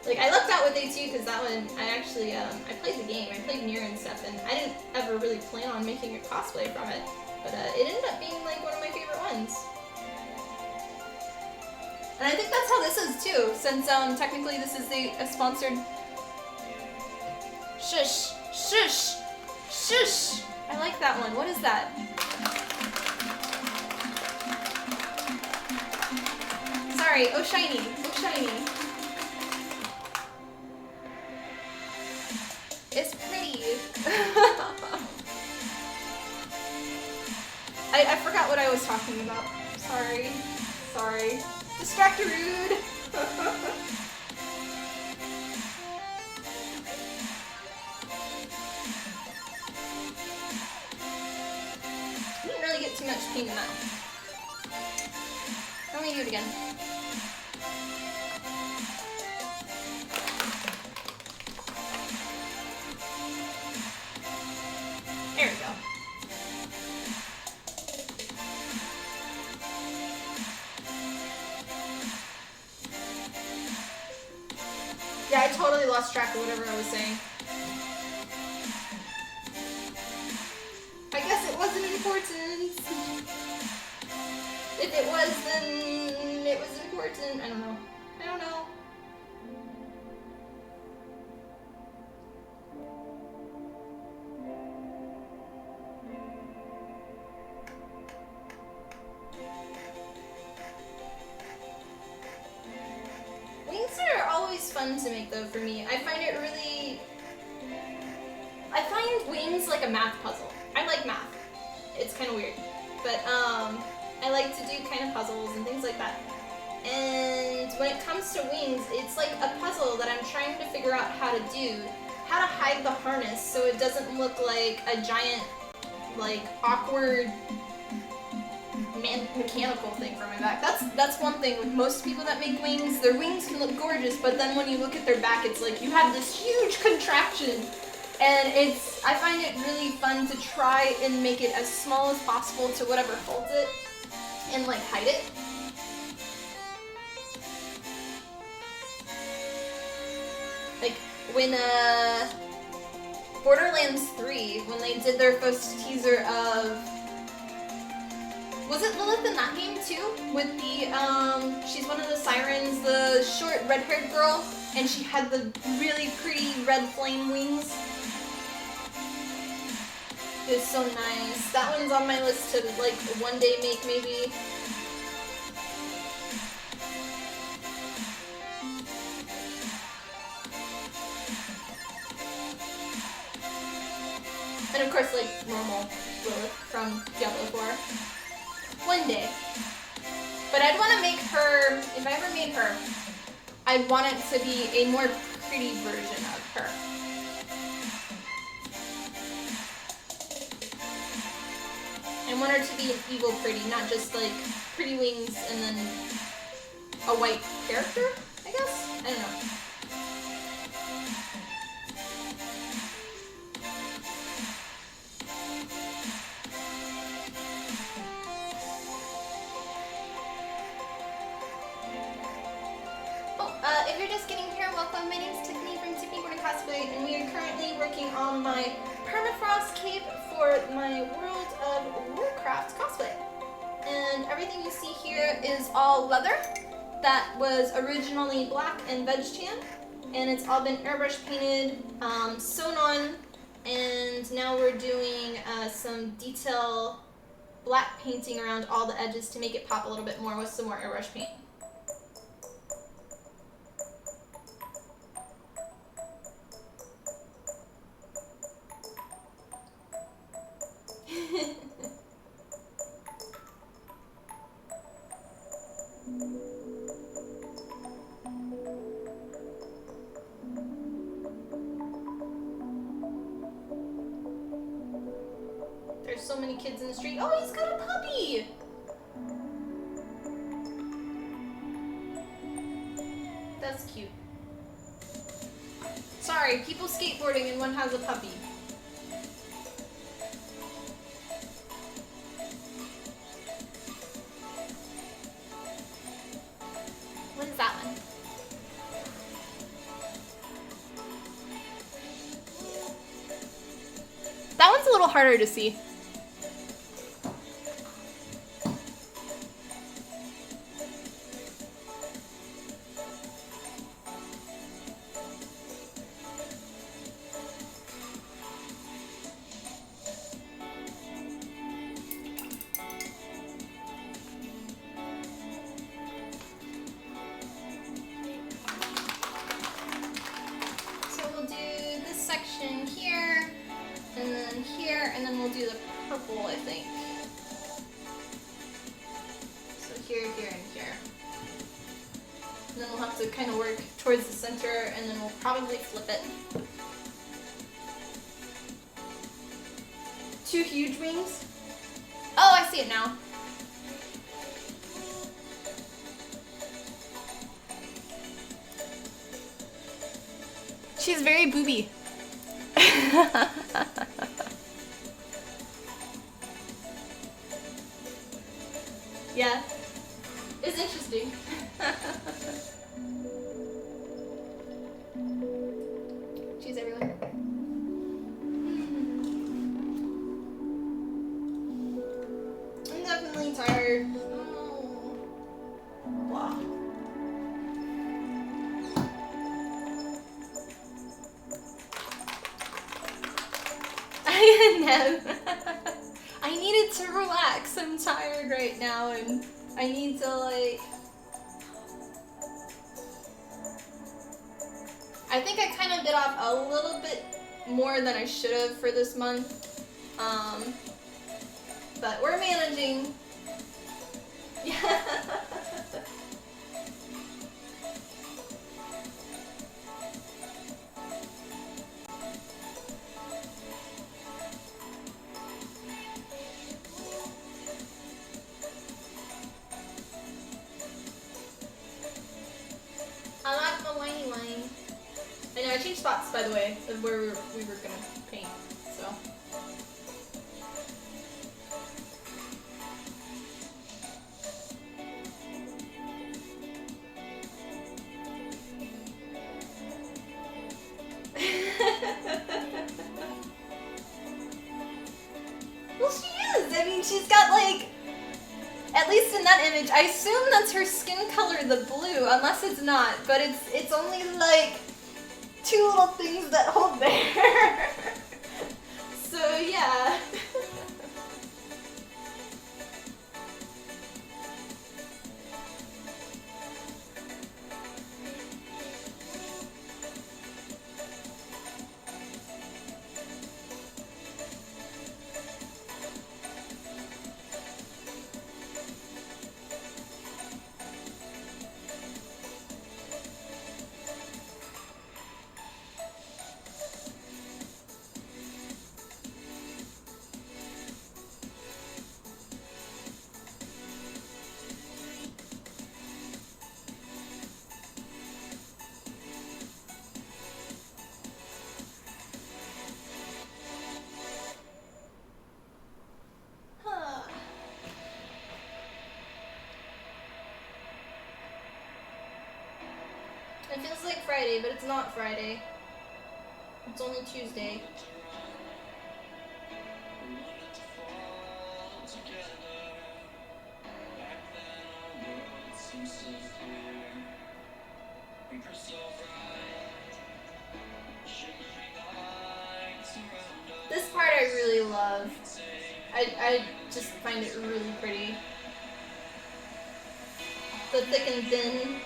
Like, I lucked out with A2 because that one, I actually, I played the game, I played Nier and stuff, and I didn't ever really plan on making a cosplay from it. But it ended up being like one of my favorite ones. And I think that's how this is too, since technically this is a sponsored. Shush, shush, shush. I like that one. What is that? Sorry. Oh shiny. Oh shiny. It's pretty. I forgot what I was talking about. Sorry. Sorry. Distractor-rude! I didn't really get too much pink in that. Let me do it again. There we go. Yeah, I totally lost track of whatever I was saying. I guess it wasn't important. If it was, then it was important. I don't know. I don't know. Wings are always fun to make though for me. I find it really... I find wings like a math puzzle. I like math. It's kind of weird. But I like to do kind of puzzles and things like that. And when it comes to wings, it's like a puzzle that I'm trying to figure out how to do. How to hide the harness so it doesn't look like a giant, like, awkward mechanical thing for my back. That's one thing with most people that make wings. Their wings can look gorgeous, but then when you look at their back, it's like you have this huge contraction. And I find it really fun to try and make it as small as possible to whatever holds it and like hide it. Like when Borderlands 3, when they did their first teaser of, was it Lilith in that game too? With the she's one of the sirens, the short red-haired girl, and she had the really pretty red flame wings. It was so nice. That one's on my list to like one day make maybe. And of course like normal Lilith from Diablo 4. One day. But I'd want to make her, if I ever made her, I'd want it to be a more pretty version of her. I want her to be an evil pretty, not just like pretty wings and then a white character, I guess? I don't know. If you're just getting here, welcome. My name is Tiffany from Tiffany Cosplay, and we are currently working on my Permafrost cape for my World of Warcraft cosplay. And everything you see here is all leather that was originally black and veg tan, and it's all been airbrush painted, sewn on, and now we're doing some detail black painting around all the edges to make it pop a little bit more with some more airbrush paint. There's so many kids in the street. Oh, he's got a puppy! That's cute. Sorry, people skateboarding and one has a puppy. What is that one? That one's a little harder to see. And then we'll do the purple, I think. So here, here, and here. And then we'll have to kind of work towards the center, and then we'll probably flip it. 2 huge wings. Oh, I see it now. She's very booby. Yeah, it's interesting. genuinely tired. Blah. I know. I needed to relax. I'm tired right now, and I need to like. I think I kind of bit off a little bit more than I should have for this month. But we're managing. Yeah. I like my whiny wine. I know I changed spots, by the way, of where we were gonna paint. So. Well, she is. I mean, she's got like, at least in that image, I assume that's her skin color, the blue, unless it's not. But it's only like 2 little things that hold there. So yeah. It feels like Friday, but it's not Friday. It's only Tuesday. This part I really love. I just find it really pretty. The thick and thin.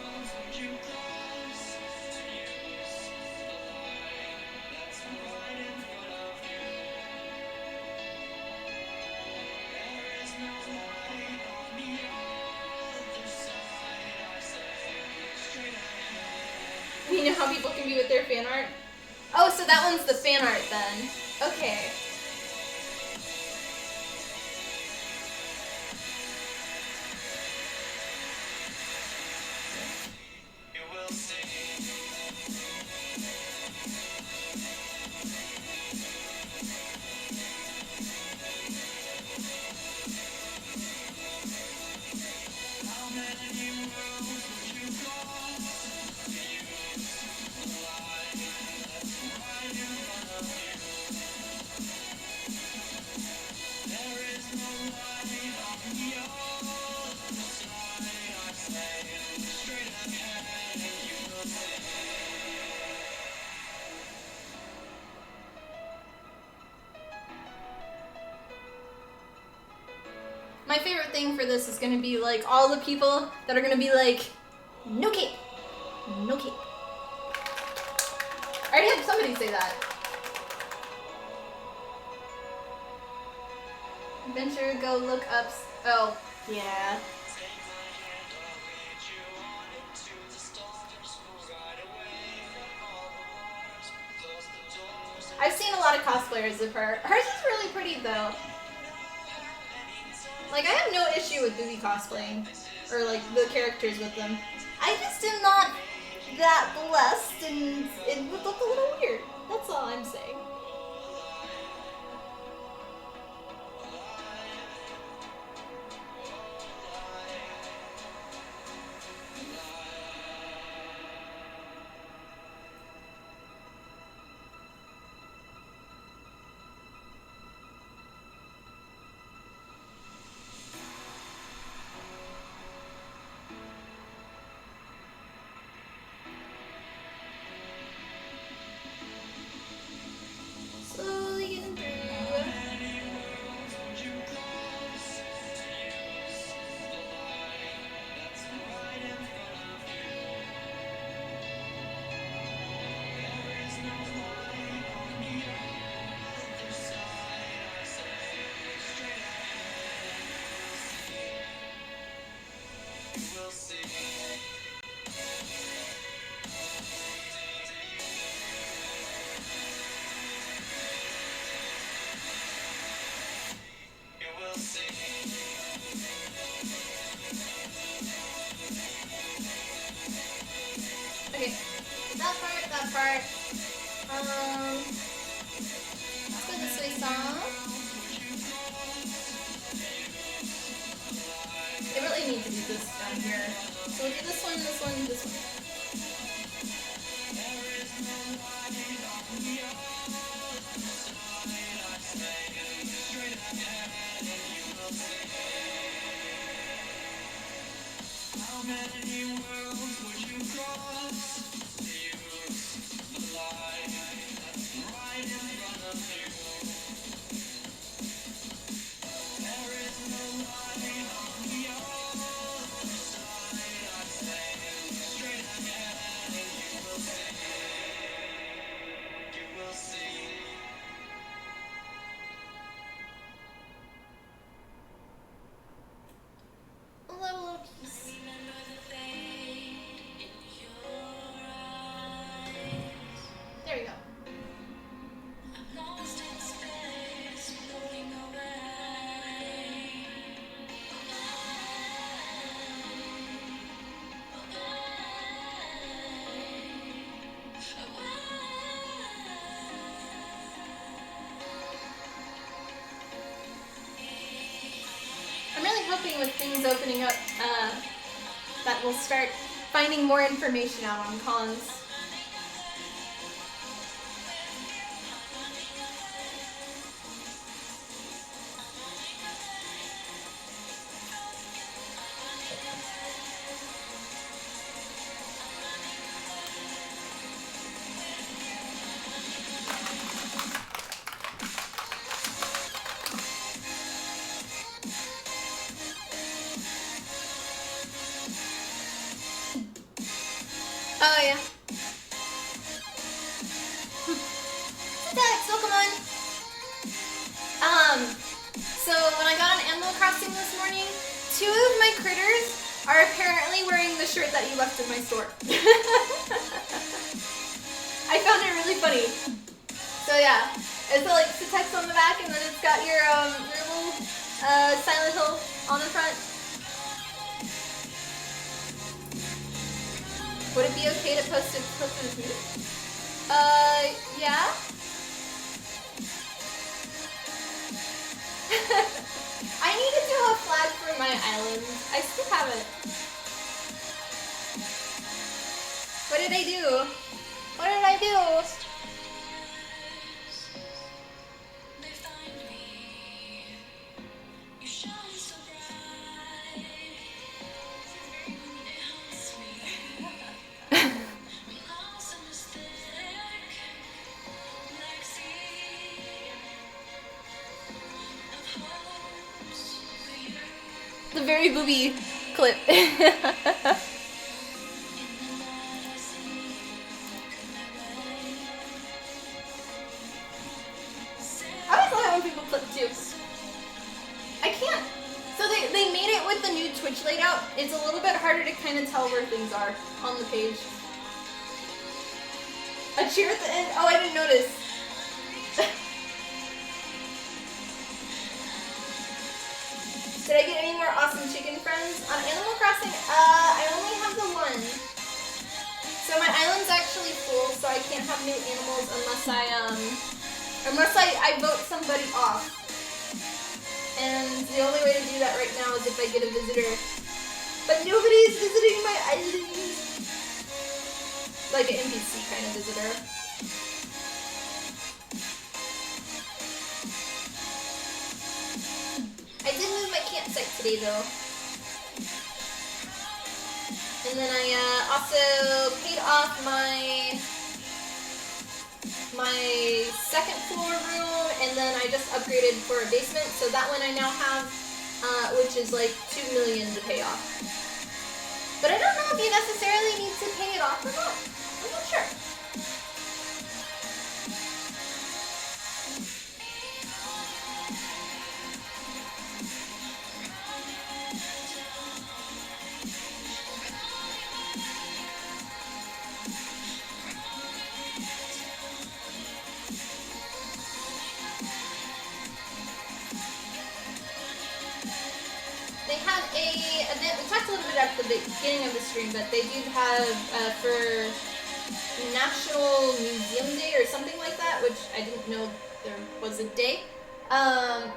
You know how people can be with their fan art? Oh, so that one's the fan art then. Okay. My favorite thing for this is gonna be like all the people that are gonna be like, no cape, no cape. I already had somebody say that. Adventure, go look up. Oh, yeah. I've seen a lot of cosplayers of her. Hers is really pretty though. Like, I have no issue with booby cosplaying, or like the characters with them. I just am not that blessed, and it would look a little weird. That's all I'm saying. Okay, that part. Let's go this way some. I really need to do this down here. So we'll do this one, this one, this one. How many worlds would you cross to use the light that's right in front of you? There is no light on the other side. I say straight ahead and you will see. You will see. A little piece. Remember the fade in your eyes. There we go. Lost in space, floating away. I'm really hoping with things opening up that we'll start finding more information out on cons. Oh yeah. That's Pokemon. So when I got on Animal Crossing this morning, 2 of my critters are apparently wearing the shirt that you left in my store. I found it really funny. So yeah, it's like the text on the back, and then it's got your little Silent Hill on the front. Would it be okay to post it as me? Yeah. I need to do a flag for my island. I still haven't. What did I do? What did I do? They find me. You shine so bright. It haunts me. Lost in this thick black sea of hopes for you. The very booby clip. I always love how people clip too. I can't. So they made it with the new Twitch layout. It's a little bit harder to kind of tell where things are on the page. A cheer at the end? Oh, I didn't notice. Did I get any more awesome chicken friends? On Animal Crossing, I only have the one. So my island's actually full, so I can't have new animals unless I vote somebody off. And the only way to do that right now is if I get a visitor. But nobody's visiting my island. Like an NPC kind of visitor. I did move my campsite today though. And then I also paid off my second floor room, and then I just upgraded for a basement, so that one I now have, which is like $2 million to pay off. But I don't know if you necessarily need to pay it off or not. I'm not sure. had a event. We talked a little bit at the beginning of the stream, but they do have for National Museum Day or something like that, which I didn't know there was a day.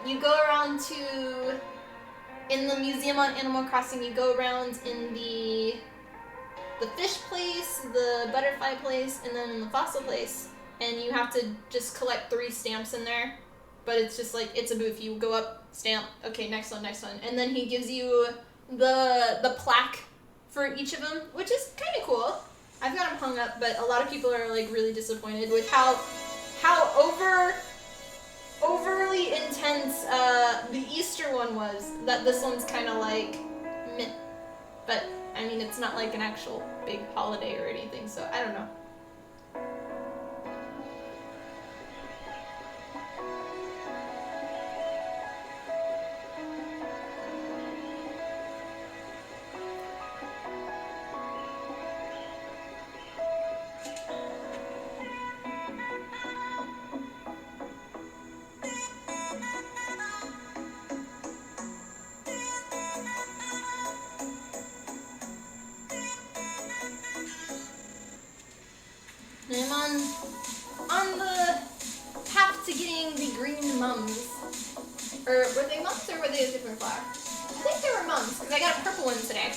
You go around to in the museum on Animal Crossing. You go around in the fish place, the butterfly place, and then the fossil place, and you have to just collect 3 stamps in there. But it's just like, it's a booth. You go up, stamp, okay, next one, and then he gives you the plaque for each of them, which is kind of cool. I've got them hung up, but a lot of people are like really disappointed with how overly intense the Easter one was. That this one's kind of like meh. But I mean, it's not like an actual big holiday or anything, so I don't know. I'm on the path to getting the green mums. Or were they mums or were they a different flower? I think they were mums, because I got a purple one today.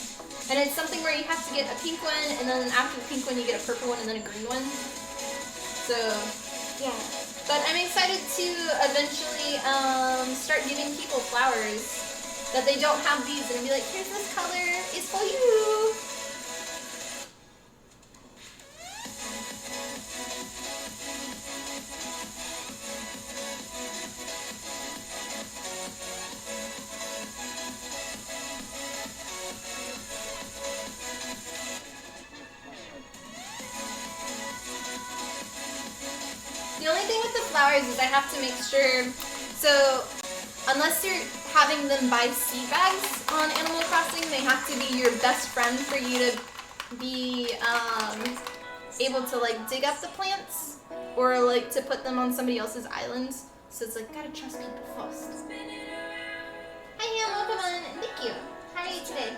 And it's something where you have to get a pink one, and then after the pink one you get a purple one and then a green one. So, yeah. But I'm excited to eventually start giving people flowers that they don't have these, and be like, here's this color, it's for you. The only thing with the flowers is I have to make sure, so unless you're having them buy seed bags on Animal Crossing, they have to be your best friend for you to be able to like dig up the plants or like to put them on somebody else's island. So it's like, gotta trust people first. Hi Ham, welcome on, thank you. How are you today?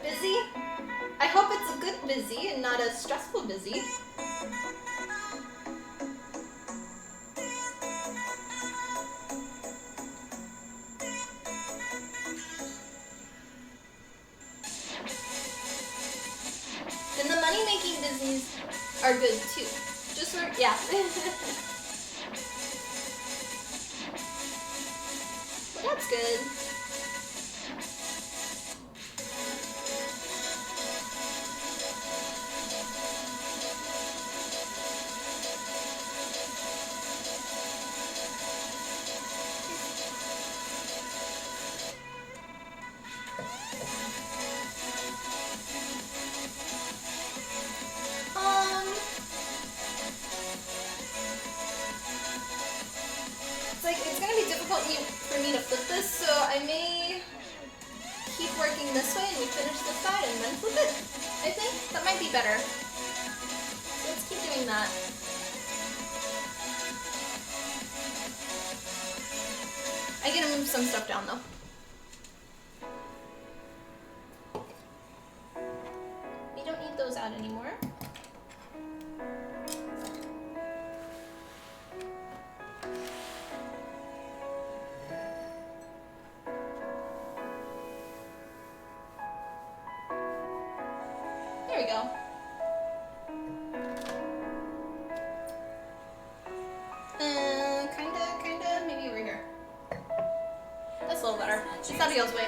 Busy? I hope it's a good busy and not a stressful busy. Then the money-making busies are good too. Just for, yeah. Well, that's good. It's gonna be difficult for me to flip this, so I may keep working this way and we finish this side and then flip it. I think that might be better. So let's keep doing that. I gotta move some stuff down though. We don't need those out anymore. There we go. Kinda, maybe over here. That's a little better. It's Abigail's way.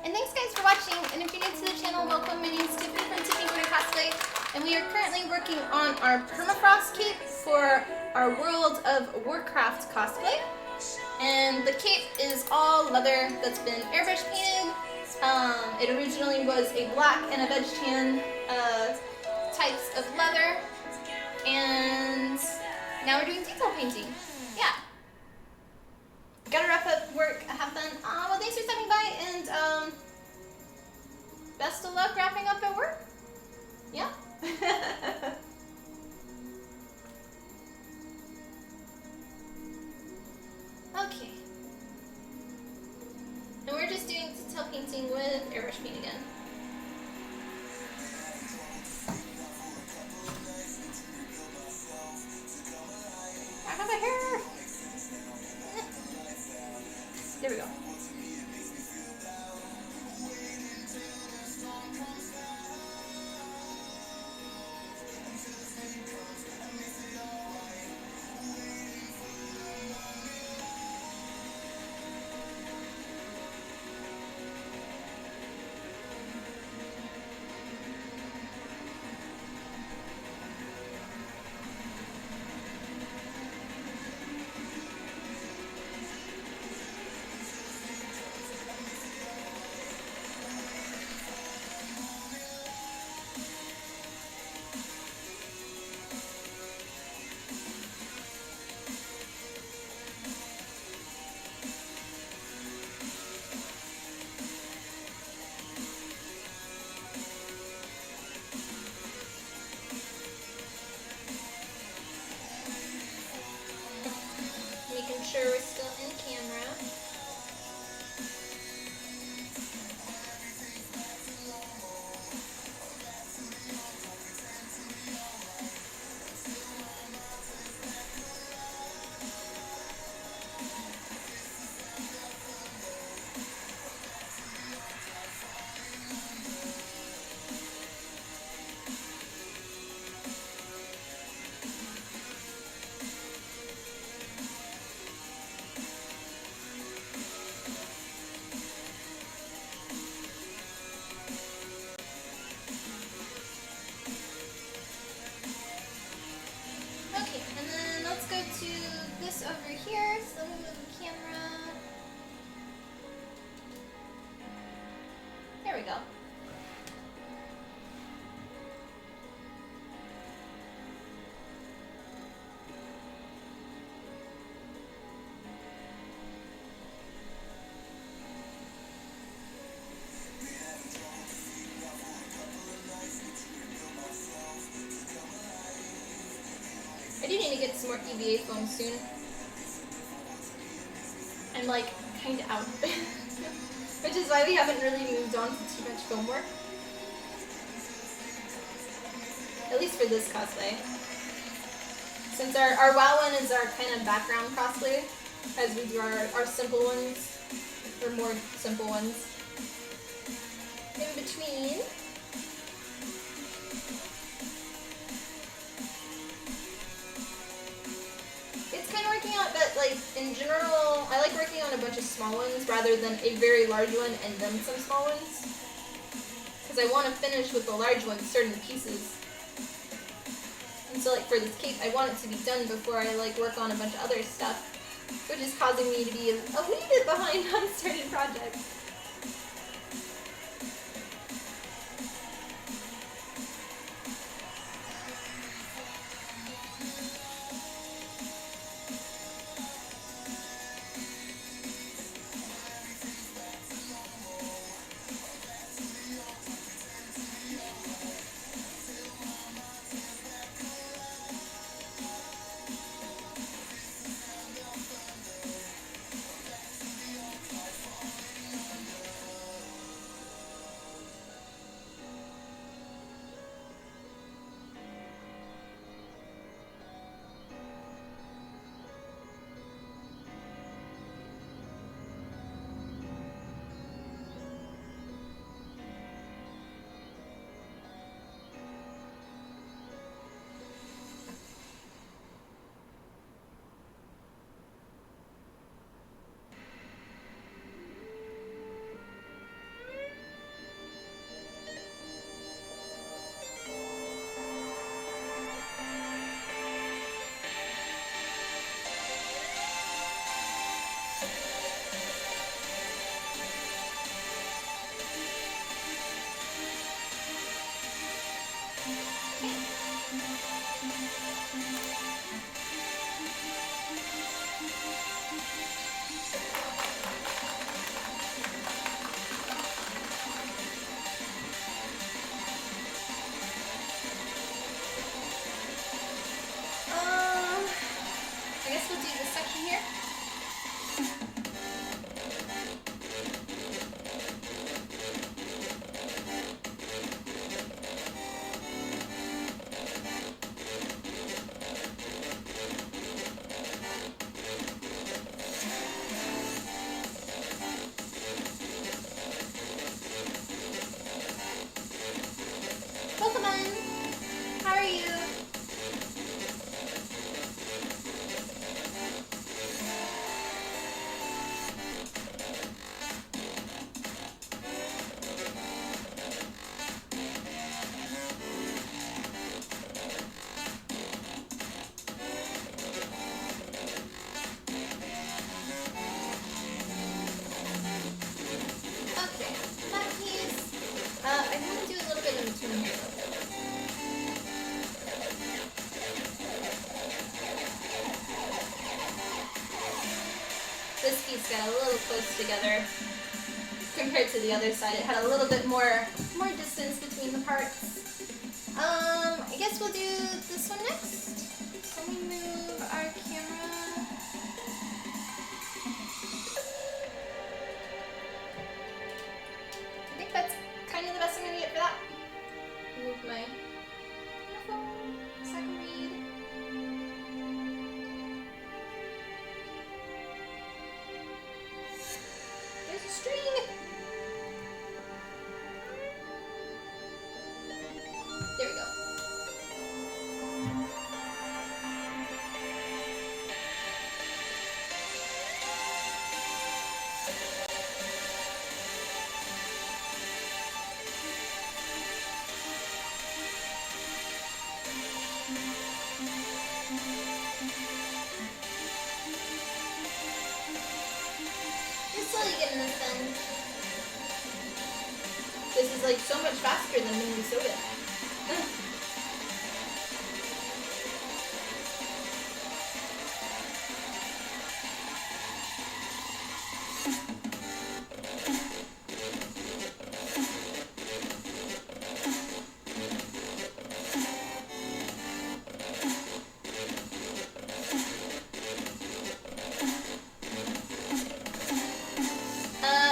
And thanks guys for watching, and if you're new to the channel, welcome. My name's Tiffany from Tiffany Cosplay, and we are currently working on our Permafrost cape for our World of Warcraft cosplay. And the cape is all leather that's been airbrush painted. It originally was a black and a veg tan types of leather, and now we're doing detail painting. Yeah. Okay. And we're just doing detail painting with airbrush paint again. I have a hair! There we go. Making sure we're still in camera. Okay, and then let's go to this over here. So let me move the camera. There we go. I do need to get some more EVA foam soon. I'm like kind of out, which is why we haven't really moved on to too much foam work. At least for this cosplay. Since our WoW one is our kind of background cosplay, as we do our simple ones, or more simple ones. In between. It's kind of working out, but like in general, I like working on a bunch of small ones rather than a very large one and then some small ones. Because I want to finish with the large ones, certain pieces. And so like for this cape, I want it to be done before I like work on a bunch of other stuff, which is causing me to be a wee bit behind on certain projects. this piece got a little close together compared to the other side. It had a little bit more distance between the parts. I guess we'll do this one next. So let me move our camera. I think that's kind of the best I'm gonna get for that. Move my phone so I can read. There's a string. There we go. You're slowly getting this done. This is like so much faster than Minnesota.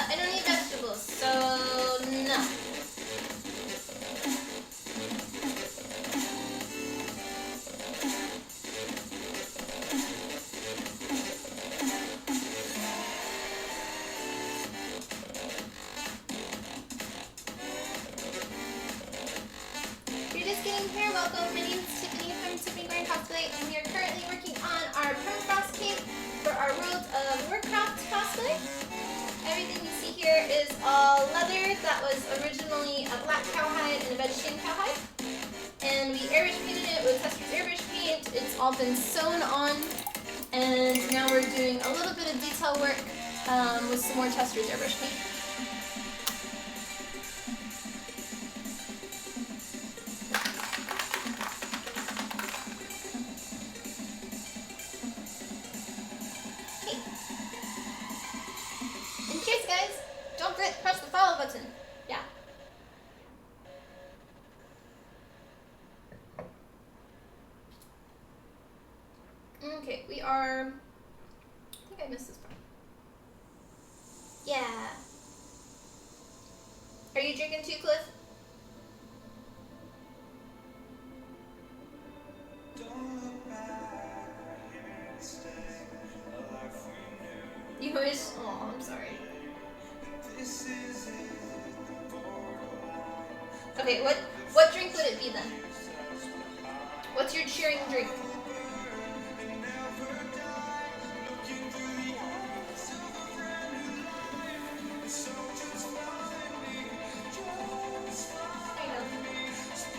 I don't eat vegetables, so no. If you're just getting here, welcome. My name is Tiffany from Tiffany Cosplay, and we are currently working on our Permafrost cape for our World of Warcraft cosplay. Everything you see here is all leather that was originally a black cowhide and a vegetarian cowhide. And we airbrush painted it with Tester's airbrush paint. It's all been sewn on. And now we're doing a little bit of detail work with some more Tester's airbrush paint. Okay. And cheers, guys! Don't forget to press the follow button. Yeah. Okay, we are... I think I missed this part. Yeah. Are you drinking too, Cliff? You wish? Oh, I'm sorry. Okay, what drink would it be then? What's your cheering drink?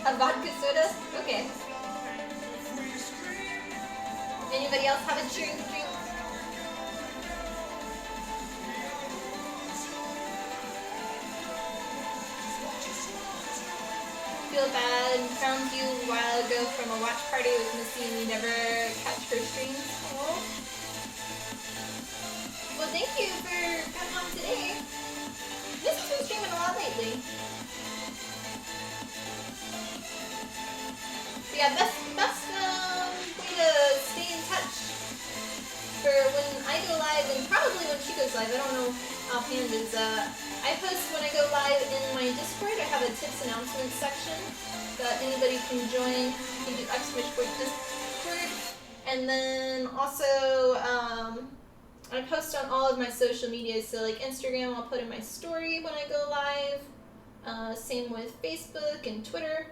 A vodka soda? Okay. Anybody else have a cheering drink? Feel bad and found you a while ago from a watch party with Missy and you never catch her streams. Oh. Well, thank you for coming on today. Missy's been streaming a lot lately. Yeah, best way to stay in touch for when I go live and probably when she goes live, I don't know offhand, is I post when I go live in my Discord. I have a tips announcements section that anybody can join. You can do !Discord. And then also I post on all of my social media. So like Instagram, I'll put in my story when I go live. Same with Facebook and Twitter.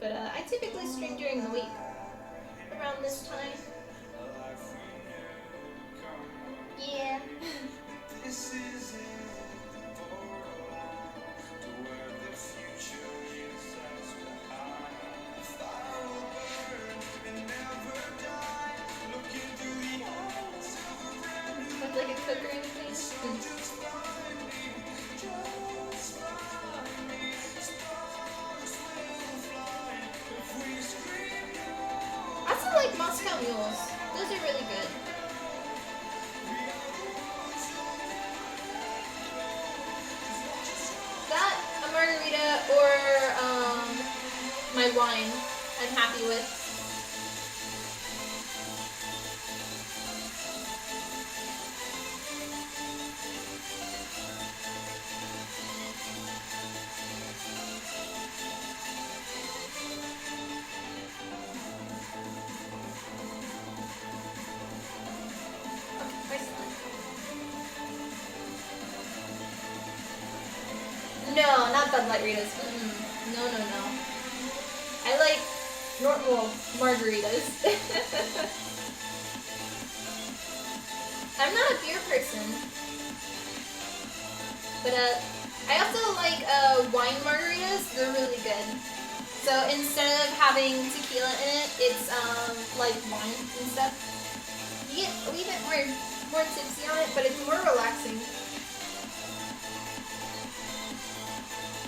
But I typically stream during the week, around this time. Yeah. With like a cooker and things. I still like Moscow Mule. wine I'm happy with. No, not Bud Light Ritas. No, no, no. I like normal margaritas. I'm not a beer person. But I also like wine margaritas. They're really good. So instead of having tequila in it, it's like wine and stuff. You get a wee bit more tipsy on it, but it's more relaxing.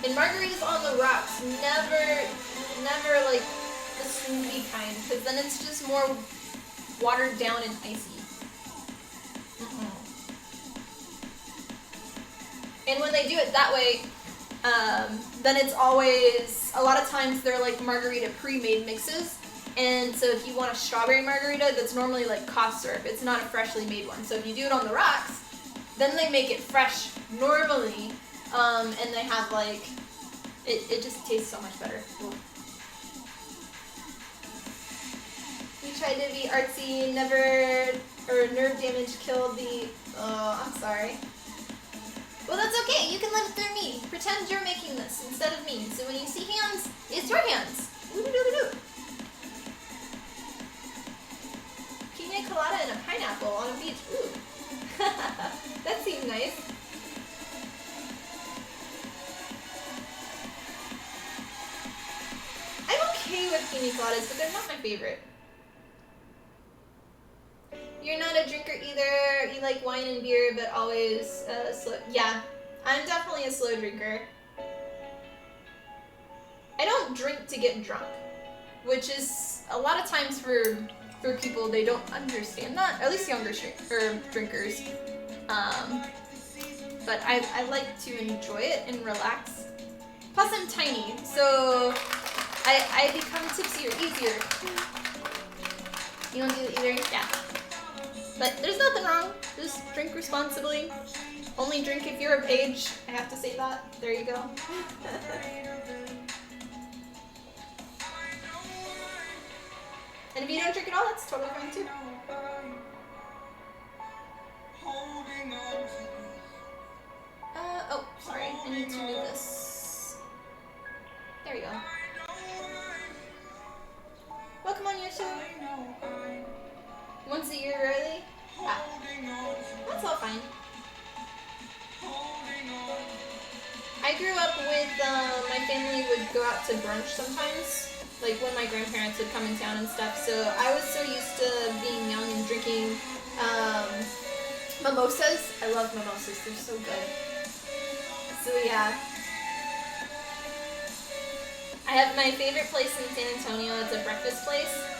And margaritas on the rocks, never like the smoothie kind, because then it's just more watered down and icy. And when they do it that way, then it's always, a lot of times they're like margarita pre-made mixes. And so if you want a strawberry margarita, that's normally like cough syrup. It's not a freshly made one. So if you do it on the rocks, then they make it fresh normally. And they have like, it just tastes so much better. You tried to be artsy, nerve damage killed the, oh, I'm sorry. Well, that's okay, you can live through me. Pretend you're making this instead of me. So when you see hands, it's your hands. Woo-doo-doo-doo. Pina colada and a pineapple on a beach, ooh. That seems nice. I'm okay with pina coladas, but they're not my favorite. You're not a drinker either. You like wine and beer, but always slow. Yeah, I'm definitely a slow drinker. I don't drink to get drunk, which is a lot of times for people, they don't understand that. At least younger drinkers. But I like to enjoy it and relax. Plus, I'm tiny, so I become tipsier easier. You don't do it either? Yeah. But there's nothing wrong. Just drink responsibly. Only drink if you're of age. I have to say that. There you go. And if you don't drink at all, that's totally fine too. Oh, sorry. I need to do this. There we go. Welcome on your show. Once a year early? Ah, that's all fine. I grew up with, my family would go out to brunch sometimes, like when my grandparents would come in town and stuff, so I was so used to being young and drinking mimosas. I love mimosas, they're so good. So yeah. I have my favorite place in San Antonio, it's a breakfast place.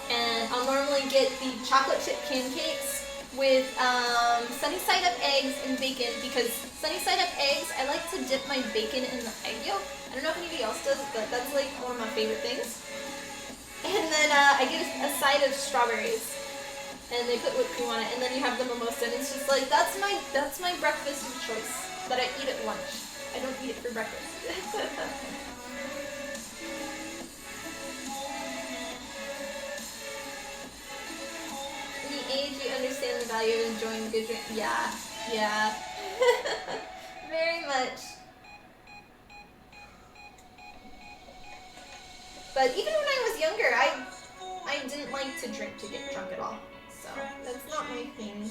And I'll normally get the chocolate chip pancakes with sunny side up eggs and bacon, because sunny side up eggs, I like to dip my bacon in the egg yolk. I don't know if anybody else does, but that's like one of my favorite things. And then I get a side of strawberries, and they put whipped cream on it, and then you have the mimosa, and it's just like, that's my breakfast of choice that I eat at lunch. I don't eat it for breakfast. Age, you understand the value of enjoying a good drink. Yeah, yeah. Very much. But even when I was younger, I didn't like to drink to get drunk at all. So that's not my thing.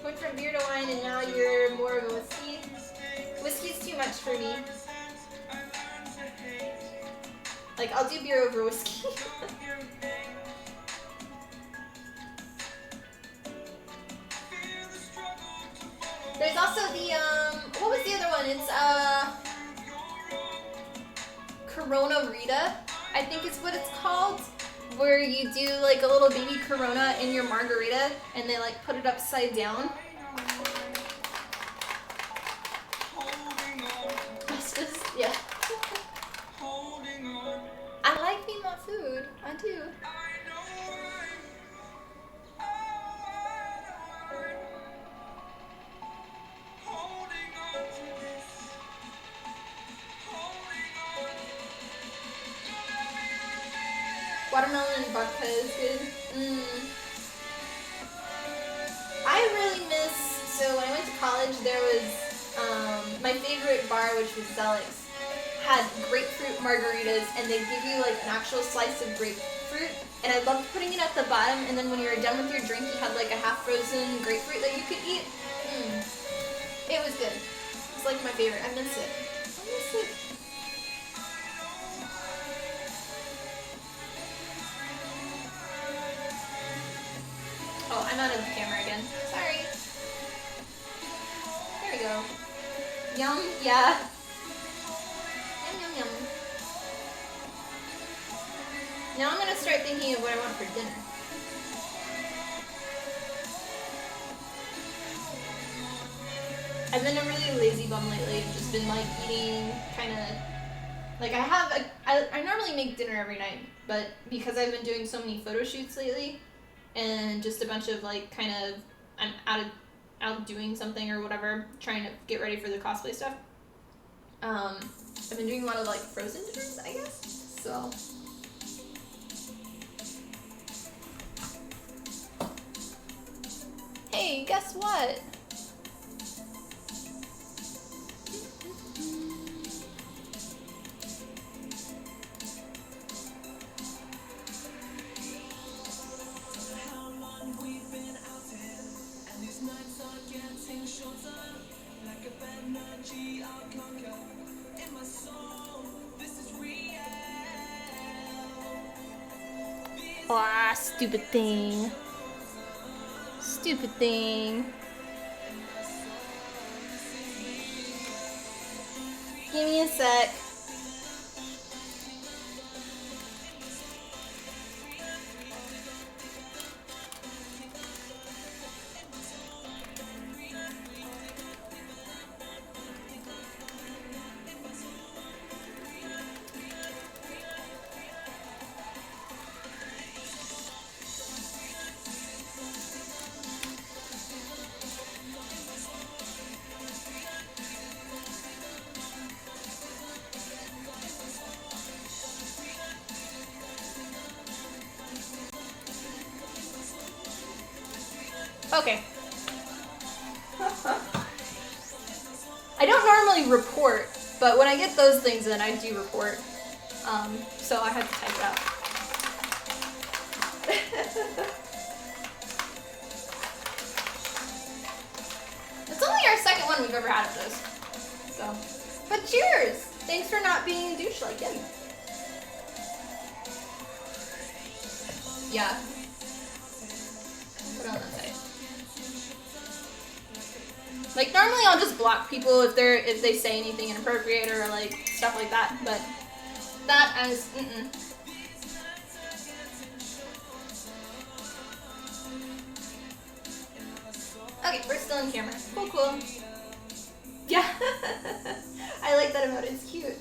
Went from beer to wine, and now you're more of a whiskey. Whiskey's too much for me. Like, I'll do beer over whiskey. There's also the, what was the other one? It's, Corona Rita, I think is what it's called. Where you do, like, a little baby Corona in your margarita, and they, like, put it upside down. Watermelon and vodka is good. I really miss, so when I went to college, there was, my favorite bar, which was Zelix, had grapefruit margaritas, and they'd give you like an actual slice of grapefruit, and I loved putting it at the bottom, and then when you were done with your drink, you had like a half-frozen grapefruit that you could eat. It was good. It was like my favorite. I miss it. I miss it. Oh, I'm out of the camera again. Sorry. There we go. Yum, yeah. Yum, yum, yum. Now I'm gonna start thinking of what I want for dinner. I've been a really lazy bum lately. I've just been like eating kind of, like I normally make dinner every night, but because I've been doing so many photo shoots lately, and just a bunch of like kind of, I'm out doing something or whatever, trying to get ready for the cosplay stuff. I've been doing a lot of like frozen dinners, I guess. So. Hey, guess what? Ah, stupid thing. Stupid thing. Give me a sec. Okay. I don't normally report, but when I get those things in, I do report. So I had to type it out. It's only our second one we've ever had of this. So, but cheers! Thanks for not being a douche like him. Yeah. What else did I say? Like normally I'll just block people if they say anything inappropriate or like stuff like that, but that as Okay, we're still in camera. Cool, cool. Yeah. I like that emote, it's cute.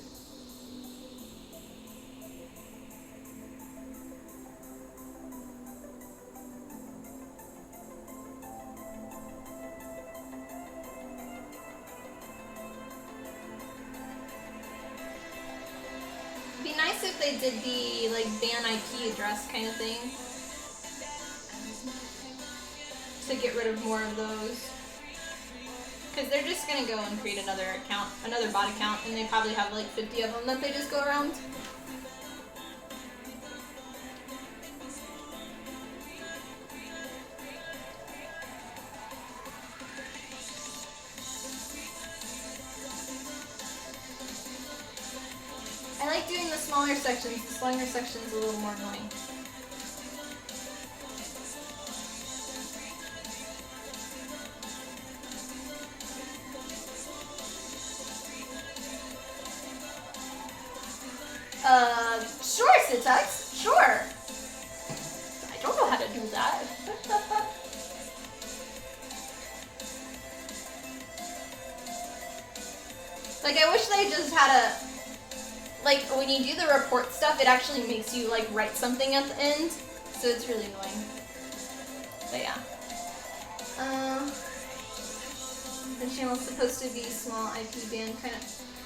Be nice if they did the like ban IP address kind of thing to get rid of more of those, because they're just gonna go and create another account, another bot account, and they probably have like 50 of them that they just go around. I like doing the smaller sections. The smaller section's a little more annoying. Sure, Situx. Sure. I don't know how to do that. Like, I wish they just had a... Like, when you do the report stuff, it actually makes you, like, write something at the end. So it's really annoying. But yeah. The channel's supposed to be small IP ban, kind of,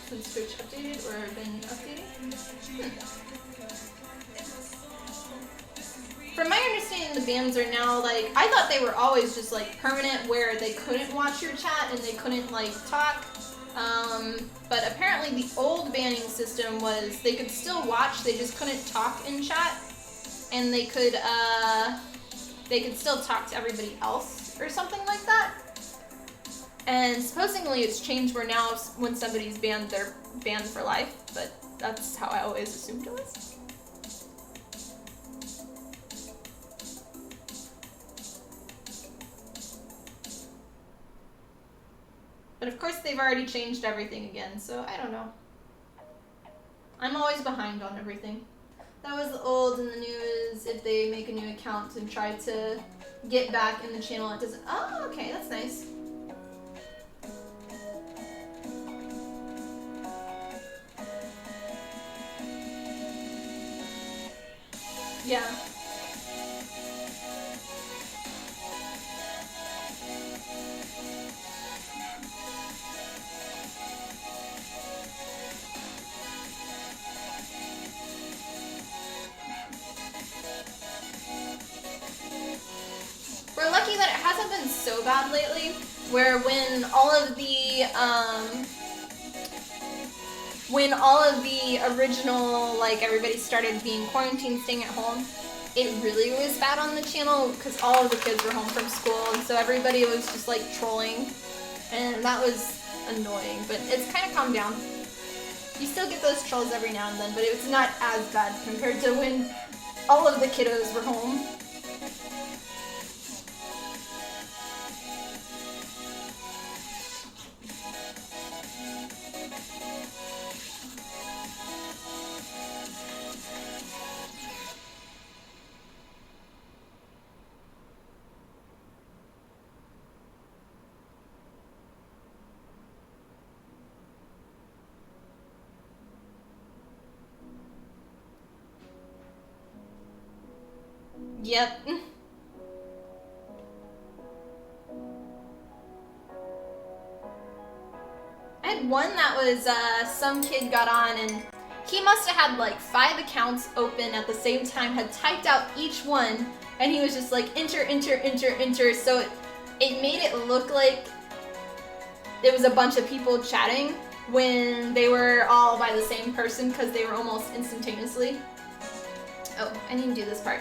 since Twitch updated or been updating. from my understanding, the bans are now like, I thought they were always just like permanent where they couldn't watch your chat and they couldn't like talk. But apparently the old banning system was they could still watch, they just couldn't talk in chat, and they could still talk to everybody else or something like that. And supposedly it's changed where now when somebody's banned, they're banned for life, but that's how I always assumed it was. But of course they've already changed everything again, so I don't know. I'm always behind on everything. That was the old, and the new is if they make a new account and try to get back in the channel, it doesn't. Oh, okay, that's nice. Yeah. We're lucky that it hasn't been so bad lately, where when all of the original, like, everybody started being quarantined, staying at home, it really was bad on the channel because all of the kids were home from school, and so everybody was just like trolling, and that was annoying, but it's kind of calmed down. You still get those trolls every now and then, but it's not as bad compared to when all of the kiddos were home. Yep. I had one that was, some kid got on and he must have had like 5 accounts open at the same time, had typed out each one, and he was just like, enter, enter, enter, enter, so it made it look like it was a bunch of people chatting when they were all by the same person because they were almost instantaneously. Oh, I need to do this part.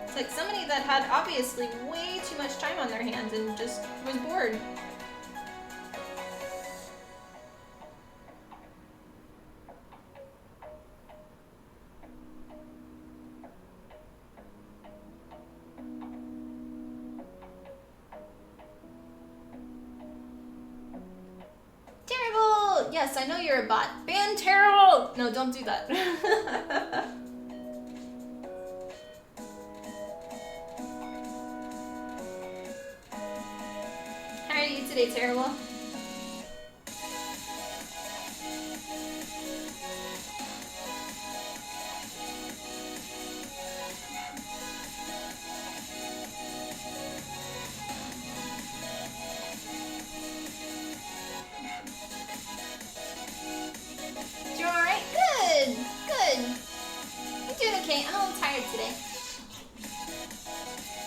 It's like somebody that had obviously way too much time on their hands and just was bored. Terrible! Yes, I know you're a bot. Ban terrible! No, don't do that. How are you today, Terrible? Doing alright? Good! Good! I'm doing okay. I'm a little tired today.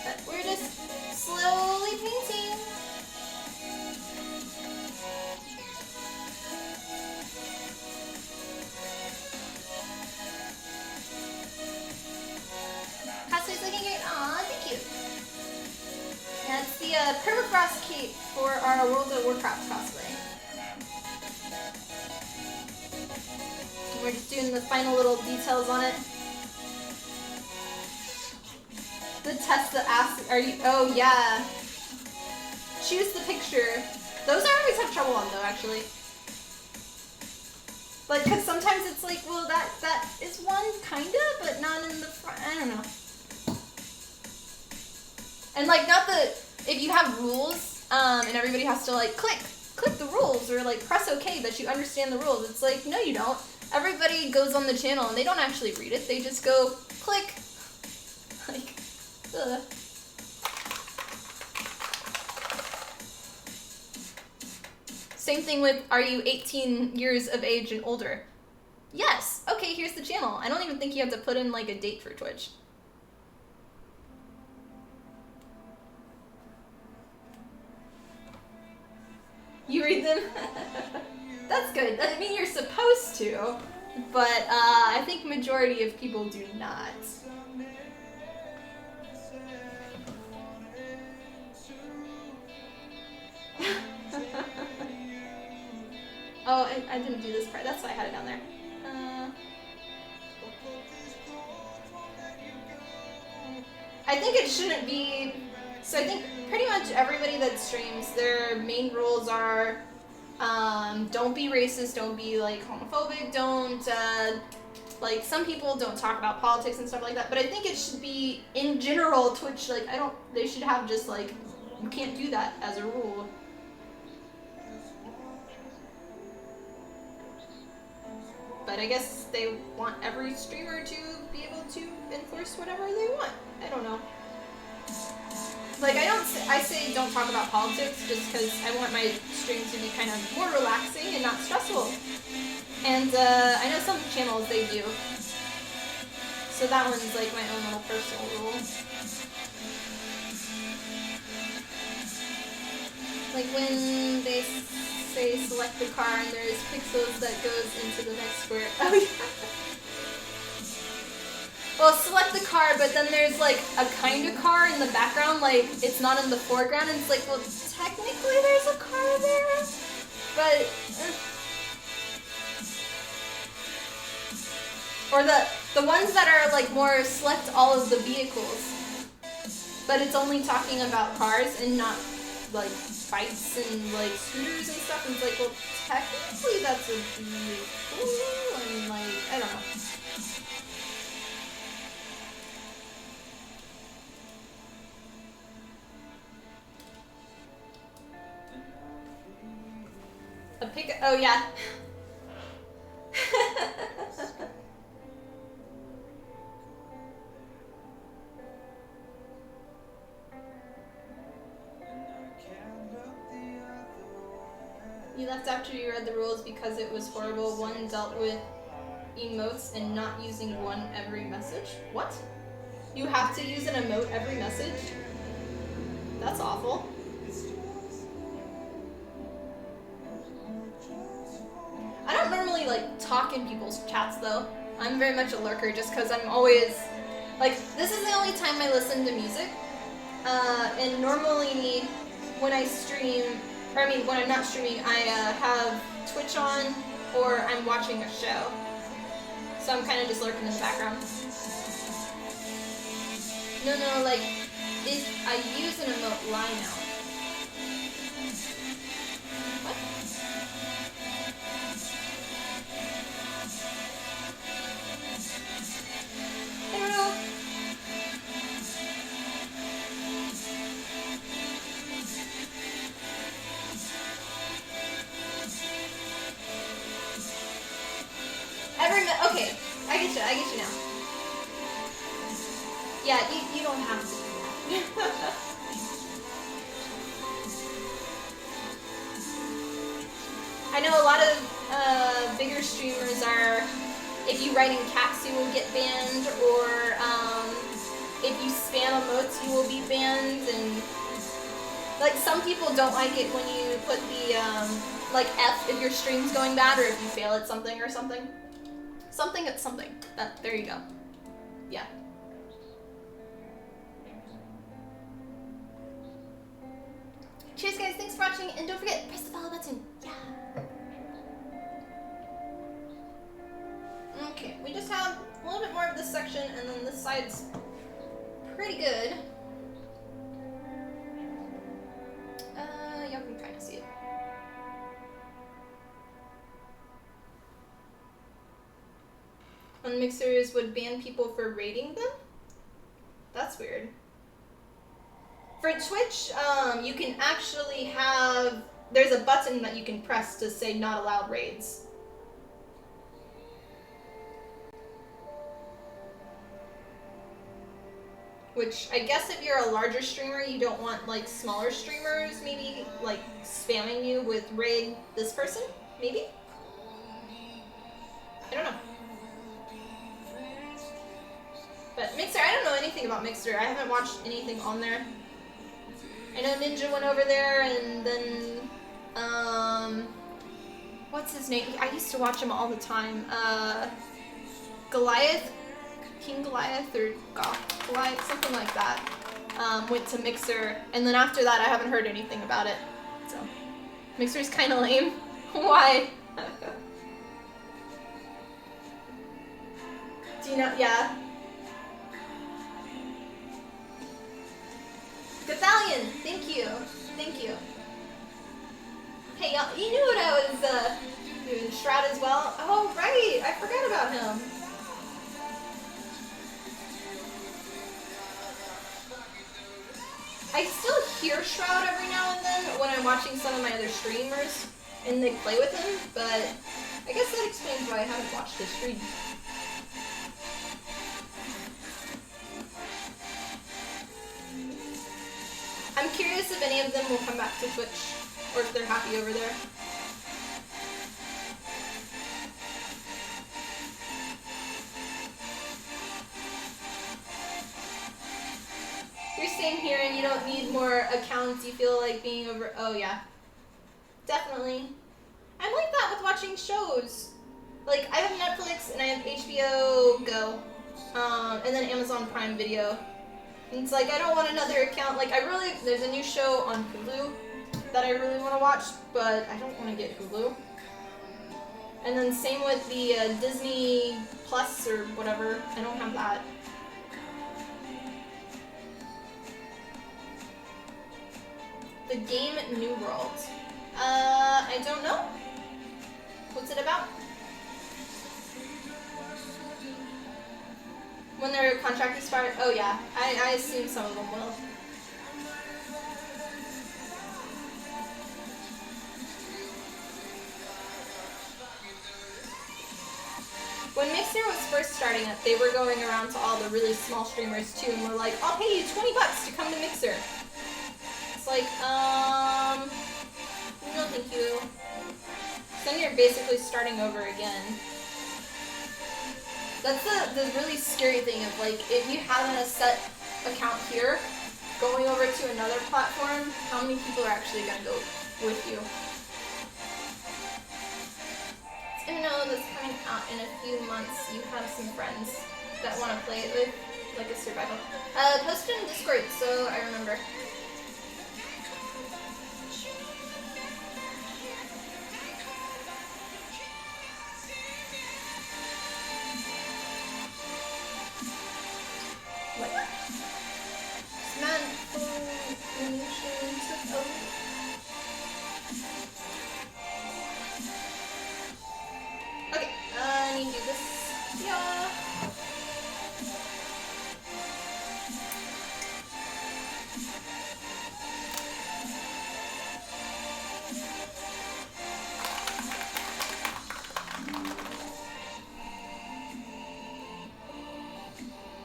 But we're just slowly painting. Cosplay's looking great. Aw, thank you. Yeah, it's the Permafrost cape for our World of Warcraft cosplay. We're just doing the final little details on it. The Tesla asked, are you, oh yeah. Choose the picture. Those I always have trouble on though, actually. Like, cause sometimes it's like, well, that is one, kinda, but not in the front, I don't know. And like, not the, if you have rules, and everybody has to like, click the rules, or like, press OK, that you understand the rules. It's like, no you don't. Everybody goes on the channel and they don't actually read it, they just go, click. Like, ugh. Same thing with, are you 18 years of age and older? Yes. Okay, here's the channel. I don't even think you have to put in like a date for Twitch. You read them? That's good. I mean, you're supposed to, but I think majority of people do not. Oh, I didn't do this part. That's why I had it down there. I think it shouldn't be... So I think pretty much everybody that streams, their main rules are don't be racist, don't be like homophobic, don't like some people don't talk about politics and stuff like that, but I think it should be in general Twitch, like they should have just like, you can't do that as a rule. But I guess they want every streamer to be able to enforce whatever they want. I don't know. Like, I say don't talk about politics just because I want my stream to be kind of more relaxing and not stressful. And I know some channels they do. So that one's like my own little personal rule. Like when they say select the car and there's pixels that goes into the next square. Oh yeah. Well, select the car, but then there's like a kind of car in the background, like it's not in the foreground, and it's like, well, technically there's a car there, but... Or the ones that are like more select all of the vehicles, but it's only talking about cars and not like bikes and like scooters and stuff, and it's like, well, technically that's a vehicle, and like, I don't know. A pick. Oh yeah. You left after you read the rules because it was horrible. One dealt with emotes and not using one every message. What? You have to use an emote every message? That's awful. I don't normally like talk in people's chats though. I'm very much a lurker just because I'm always like, this is the only time I listen to music. And normally when I stream, or I mean when I'm not streaming, I have Twitch on or I'm watching a show. So I'm kind of just lurking in the background. No, like if I use an emote line out. What? I don't know. Okay, I get you now. Yeah, you don't have to do that. I know a lot of bigger streamers are, if you write in caps you will get banned, or if you spam emotes you will be banned, and like some people don't like it when you put the like F if your stream's going bad, or if you fail at something or something. Something at something. There you go. Yeah. Cheers guys, thanks for watching, and don't forget, press the follow button. Yeah. Okay, we just have a little bit more of this section, and then this side's pretty good. Y'all can kind of see it. On mixers would ban people for rating them? That's weird. For Twitch, you can actually have, there's a button that you can press to say not allowed raids. Which I guess if you're a larger streamer, you don't want like smaller streamers maybe like spamming you with raid this person, maybe? I don't know. But Mixer, I don't know anything about Mixer. I haven't watched anything on there. I know Ninja went over there and then, what's his name? I used to watch him all the time. Goliath? King Goliath or Goth Goliath, something like that. Went to Mixer, and then after that I haven't heard anything about it. So, Mixer's kind of lame. Why? Do you know? Yeah. Gothalion, thank you. Thank you. Hey, y'all, you knew what I was doing. Shroud as well. Oh, right. I forgot about him. I still hear Shroud every now and then when I'm watching some of my other streamers and they play with him, but I guess that explains why I haven't watched his stream. I'm curious if any of them will come back to Twitch or if they're happy over there. You're staying here and you don't need more accounts, you feel like being over... Oh yeah. Definitely. I'm like that with watching shows. Like, I have Netflix and I have HBO Go. And then Amazon Prime Video. And it's like, I don't want another account. Like, there's a new show on Hulu that I really want to watch, but I don't want to get Hulu. And then same with the Disney Plus or whatever. I don't have that. The game New World. I don't know. What's it about? When their contract expires? Oh yeah, I assume some of them will. When Mixer was first starting up, they were going around to all the really small streamers too, and were like, I'll pay you $20 to come to Mixer. It's like, no thank you. Then you're basically starting over again. That's the really scary thing of like, if you have a set account here, going over to another platform, how many people are actually going to go with you? It's gonna know that's coming out in a few months. You have some friends that want to play it with, like a survival. Post it in Discord so I remember. Okay, I need to do this. Yeah.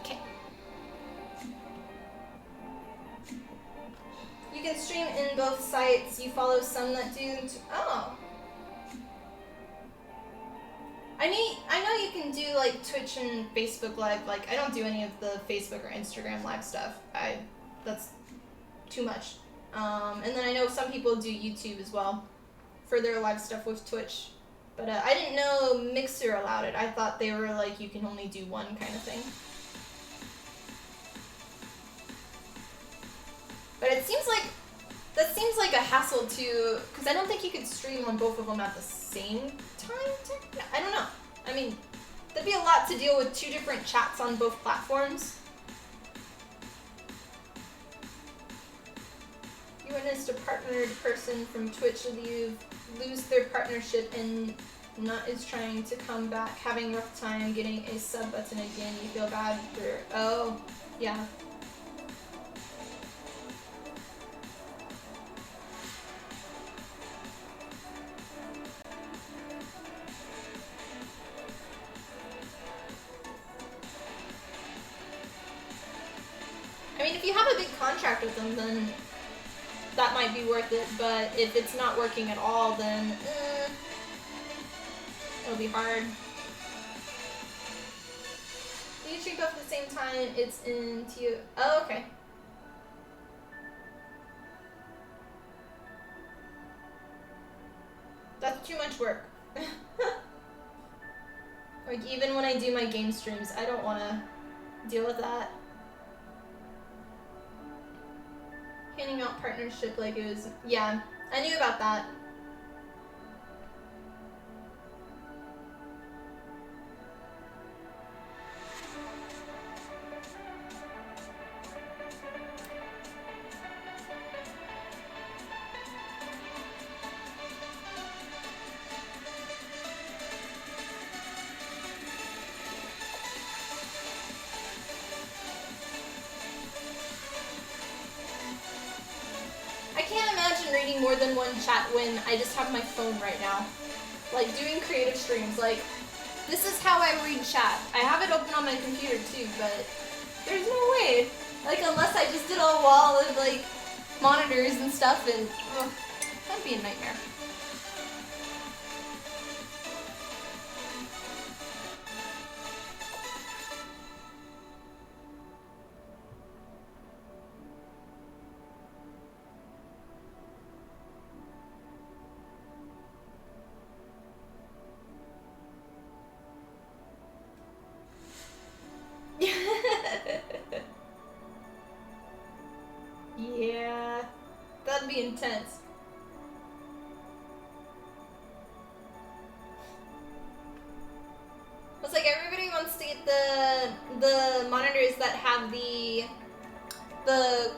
Okay. You can stream in both sites. You follow some that do. Oh. I know you can do like Twitch and Facebook Live. Like, I don't do any of the Facebook or Instagram Live stuff. That's too much. And then I know some people do YouTube as well for their live stuff with Twitch. But I didn't know Mixer allowed it. I thought they were like, you can only do one kind of thing. But it seems like, that seems like a hassle too, because I don't think you could stream on both of them at the same time. I don't know. I mean, that'd be a lot to deal with 2 different chats on both platforms. You witnessed a partnered person from Twitch lose their partnership and is trying to come back, having a rough time getting a sub button again. You feel bad for... Oh, yeah. if you have a big contract with them, then that might be worth it, but if it's not working at all, then it'll be hard. You stream both at the same time, it's into you. Oh, okay. That's too much work. Like, even when I do my game streams, I don't want to deal with that. Handing out partnership Legos. Yeah, I knew about that. More than one chat when I just have my phone right now. Like, doing creative streams, like, this is how I read chat. I have it open on my computer too, but there's no way. Like, unless I just did a wall of, like, monitors and stuff, and, that'd be a nightmare. Yeah, that'd be intense. It's like everybody wants to get the monitors that have the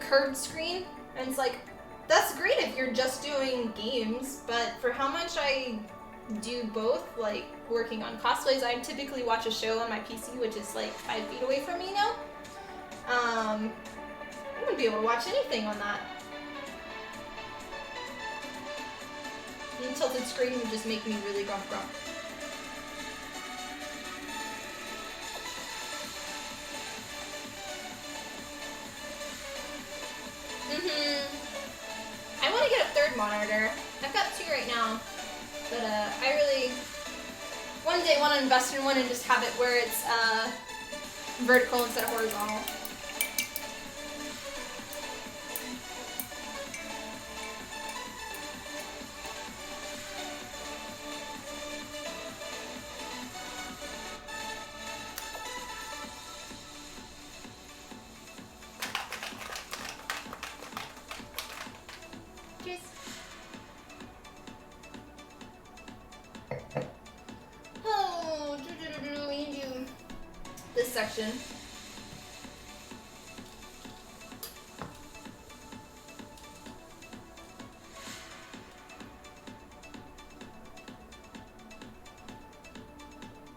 curved screen, and it's like, that's great if you're just doing games, but for how much I do both, like working on cosplays, I typically watch a show on my PC, which is like 5 feet away from me now. I wouldn't be able to watch anything on that. The tilted screen would just make me really grump. I want to get a third monitor. I've got 2 right now, but I really one day want to invest in one and just have it where it's vertical instead of horizontal. Section.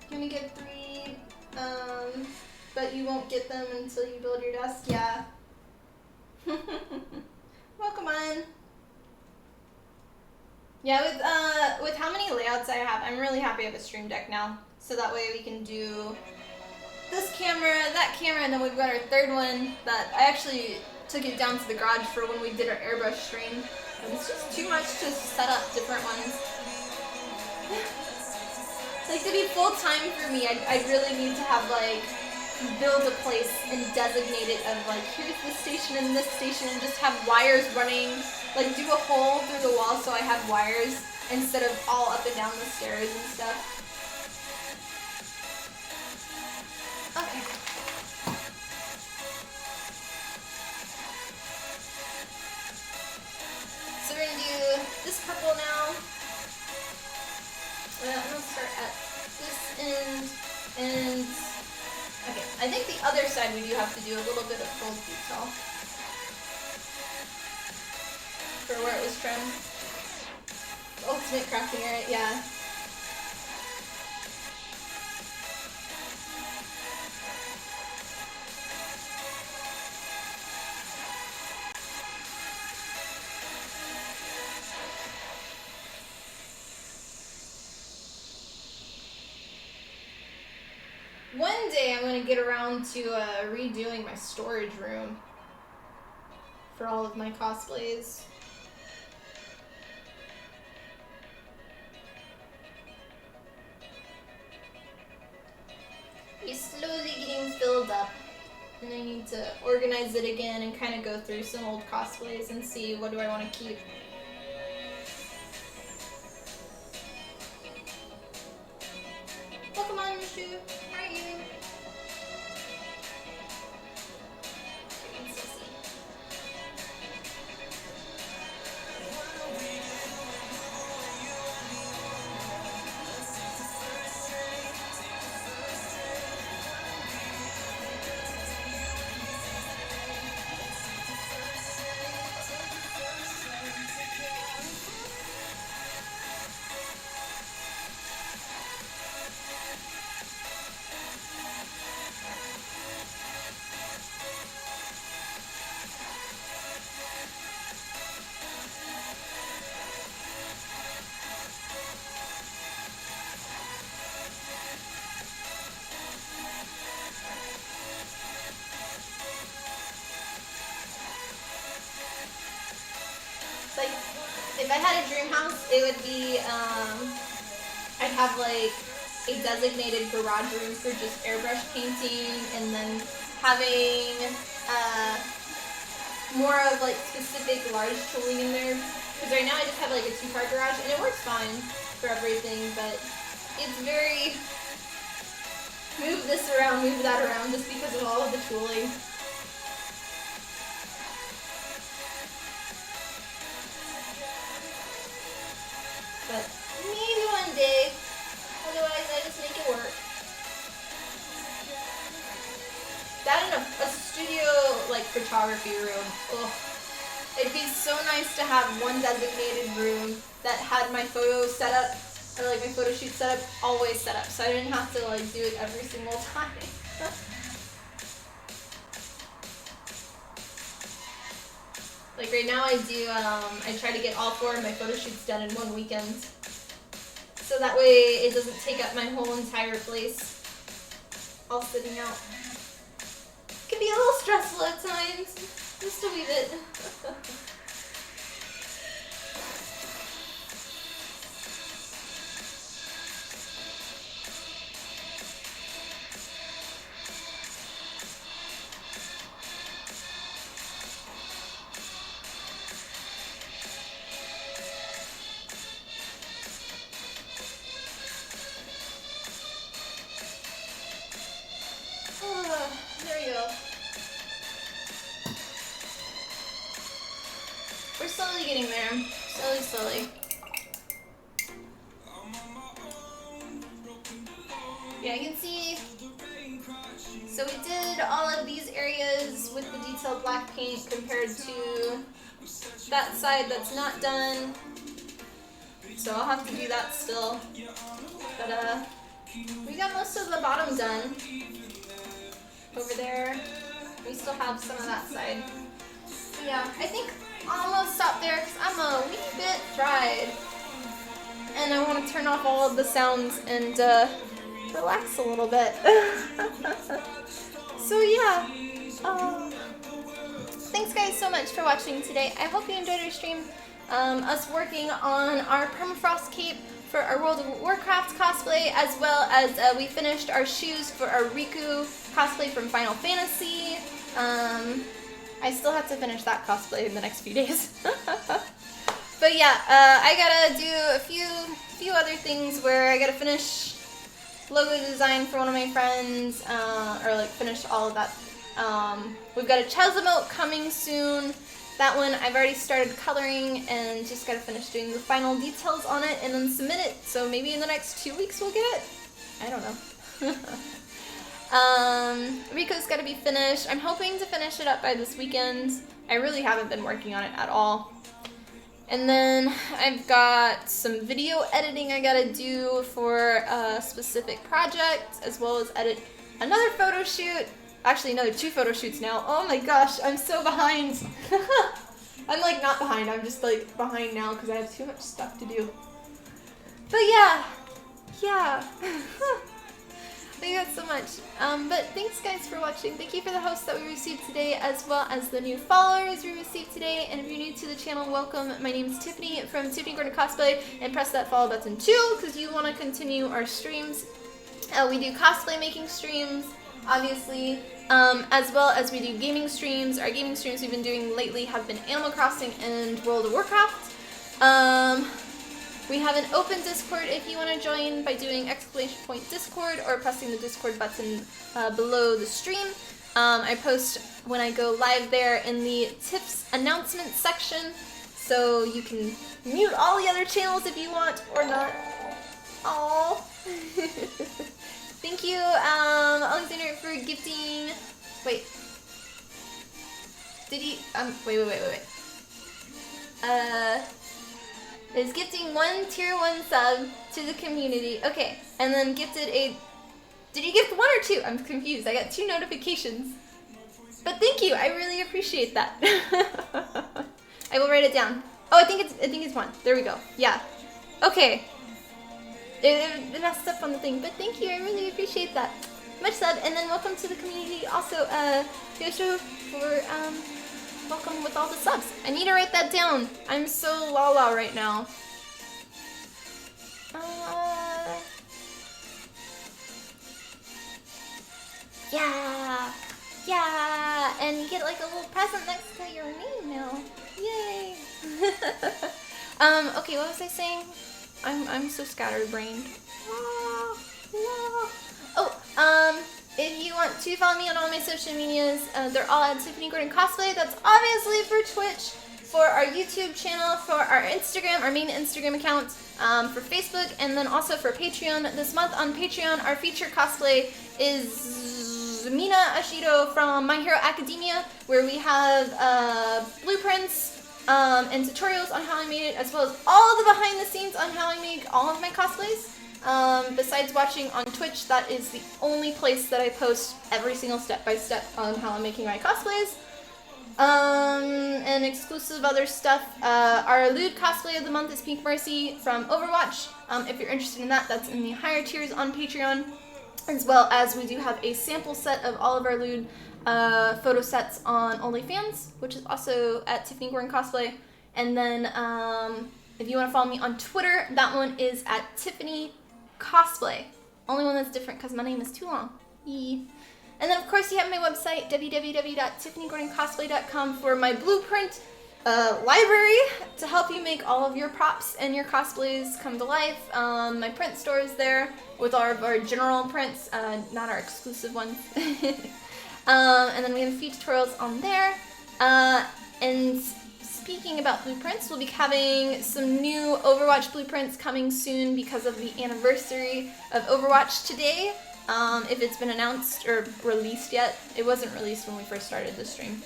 Gonna get 3, but you won't get them until you build your desk. Yeah. Welcome on. Yeah, with how many layouts I have, I'm really happy I have a stream deck now. So that way we can do this camera, that camera, and then we've got our third one that I actually took it down to the garage for when we did our airbrush stream. And it's just too much to set up different ones. Like, to be full time for me, I really need to have, like, build a place and designate it of, like, here's this station and this station, and just have wires running, like, do a hole through the wall so I have wires instead of all up and down the stairs and stuff. Okay. So we're gonna do this purple now. I'm gonna start at this end, and okay, I think the other side we do have to do a little bit of gold detail for where it was trimmed. Ultimate crafting area, yeah. One day I'm going to get around to redoing my storage room. for all of my cosplays. It's slowly getting filled up, and I need to organize it again and kind of go through some old cosplays and see what do I want to keep. Welcome on, Mushu. How are you? Like, if I had a dream house, it would be, I'd have like a designated garage room for just airbrush painting, and then having more of like specific large tooling in there. Because right now I just have like a 2-car garage, and it works fine for everything, but it's very move this around, move that around, just because of all of the tooling. But maybe one day, otherwise I just make it work. That and a studio, like, photography room. Ugh. It'd be so nice to have one designated room that had my photo set up, or like my photo shoot set up, always set up, so I didn't have to like do it every single time. Like right now I do, I try to get all 4 of my photo shoots done in one weekend. So that way it doesn't take up my whole entire place, all sitting out. It can be a little stressful at times, just a wee bit. There we go. We're slowly getting there. Slowly. Yeah, you can see. So we did all of these areas with the detailed black paint compared to that side that's not done. So I'll have to do that still. But we got most of the bottom done. Over there, we still have some of that side. Yeah, I think I'll almost stop there because I'm a wee bit fried. And I want to turn off all of the sounds and relax a little bit. So yeah, thanks guys so much for watching today. I hope you enjoyed our stream. Us working on our Permafrost cape for our World of Warcraft cosplay, as well as we finished our shoes for our Riku cosplay from Final Fantasy. I still have to finish that cosplay in the next few days. But yeah, I gotta do a few other things where I gotta finish logo design for one of my friends, or like finish all of that. We've got a Chaz emote coming soon. That one I've already started coloring and just gotta finish doing the final details on it and then submit it. So maybe in the next 2 weeks we'll get it. I don't know. Rico's gotta be finished. I'm hoping to finish it up by this weekend. I really haven't been working on it at all. And then I've got some video editing I gotta do for a specific project, as well as edit another photo shoot. Actually, another 2 photo shoots now. Oh my gosh, I'm so behind. I'm like not behind, I'm just like behind now because I have too much stuff to do. But yeah. Thank you guys so much. But thanks guys for watching. Thank you for the hosts that we received today, as well as the new followers we received today. And if you're new to the channel, welcome. My name is Tiffany from Tiffany Gordon Cosplay, and press that follow button too, because you want to continue our streams. We do cosplay making streams, obviously, as well as we do gaming streams. Our gaming streams we've been doing lately have been Animal Crossing and World of Warcraft. We have an open Discord if you want to join by doing !Discord or pressing the Discord button below the stream. I post when I go live there in the tips announcement section, so you can mute all the other channels if you want or not. Aww. Thank you, Alexander, for gifting. Wait. Did he? Wait. Is gifting 1 tier 1 sub to the community. Okay, and then gifted a. Did you gift 1 or 2? I'm confused. I got 2 notifications. But thank you. I really appreciate that. I will write it down. Oh, I think it's 1. There we go. Yeah. Okay. It messed up on the thing, but thank you. I really appreciate that. Much love, and then welcome to the community. Also, Yosho for welcome with all the subs. I need to write that down. I'm so la right now. Yeah, and you get like a little present next to your name now. Yay! Okay, what was I saying? I'm so scatterbrained. If you want to follow me on all my social medias, they're all at Tiffany Gordon Cosplay. That's obviously for Twitch, for our YouTube channel, for our Instagram, our main Instagram account, for Facebook, and then also for Patreon. This month on Patreon, our featured cosplay is Mina Ashido from My Hero Academia, where we have blueprints and tutorials on how I made it, as well as all the behind the scenes on how I make all of my cosplays. Besides watching on Twitch, that is the only place that I post every single step-by-step on how I'm making my cosplays. And exclusive other stuff. Our lewd cosplay of the month is Pink Mercy from Overwatch. If you're interested in that, that's in the higher tiers on Patreon. As well as we do have a sample set of all of our lewd photo sets on OnlyFans, which is also at Tiffany Gordon Cosplay. And then if you want to follow me on Twitter, that one is at Tiffany Cosplay. Only one that's different because my name is too long. Yee. And then of course you have my website, www.tiffanyGordonCosplay.com, for my blueprint library to help you make all of your props and your cosplays come to life. My print store is there with all of our general prints, not our exclusive ones. And then we have a few tutorials on there. And speaking about blueprints, we'll be having some new Overwatch blueprints coming soon because of the anniversary of Overwatch today. If it's been announced or released yet. It wasn't released when we first started the stream.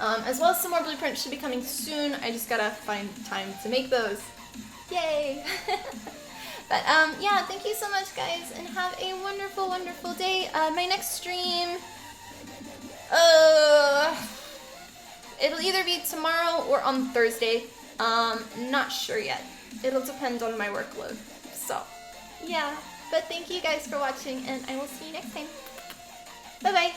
As well as some more blueprints should be coming soon. I just gotta find time to make those. Yay! But yeah, thank you so much guys, and have a wonderful, wonderful day. My next stream, it'll either be tomorrow or on Thursday. Not sure yet. It'll depend on my workload. So, yeah. But thank you guys for watching, and I will see you next time. Bye-bye.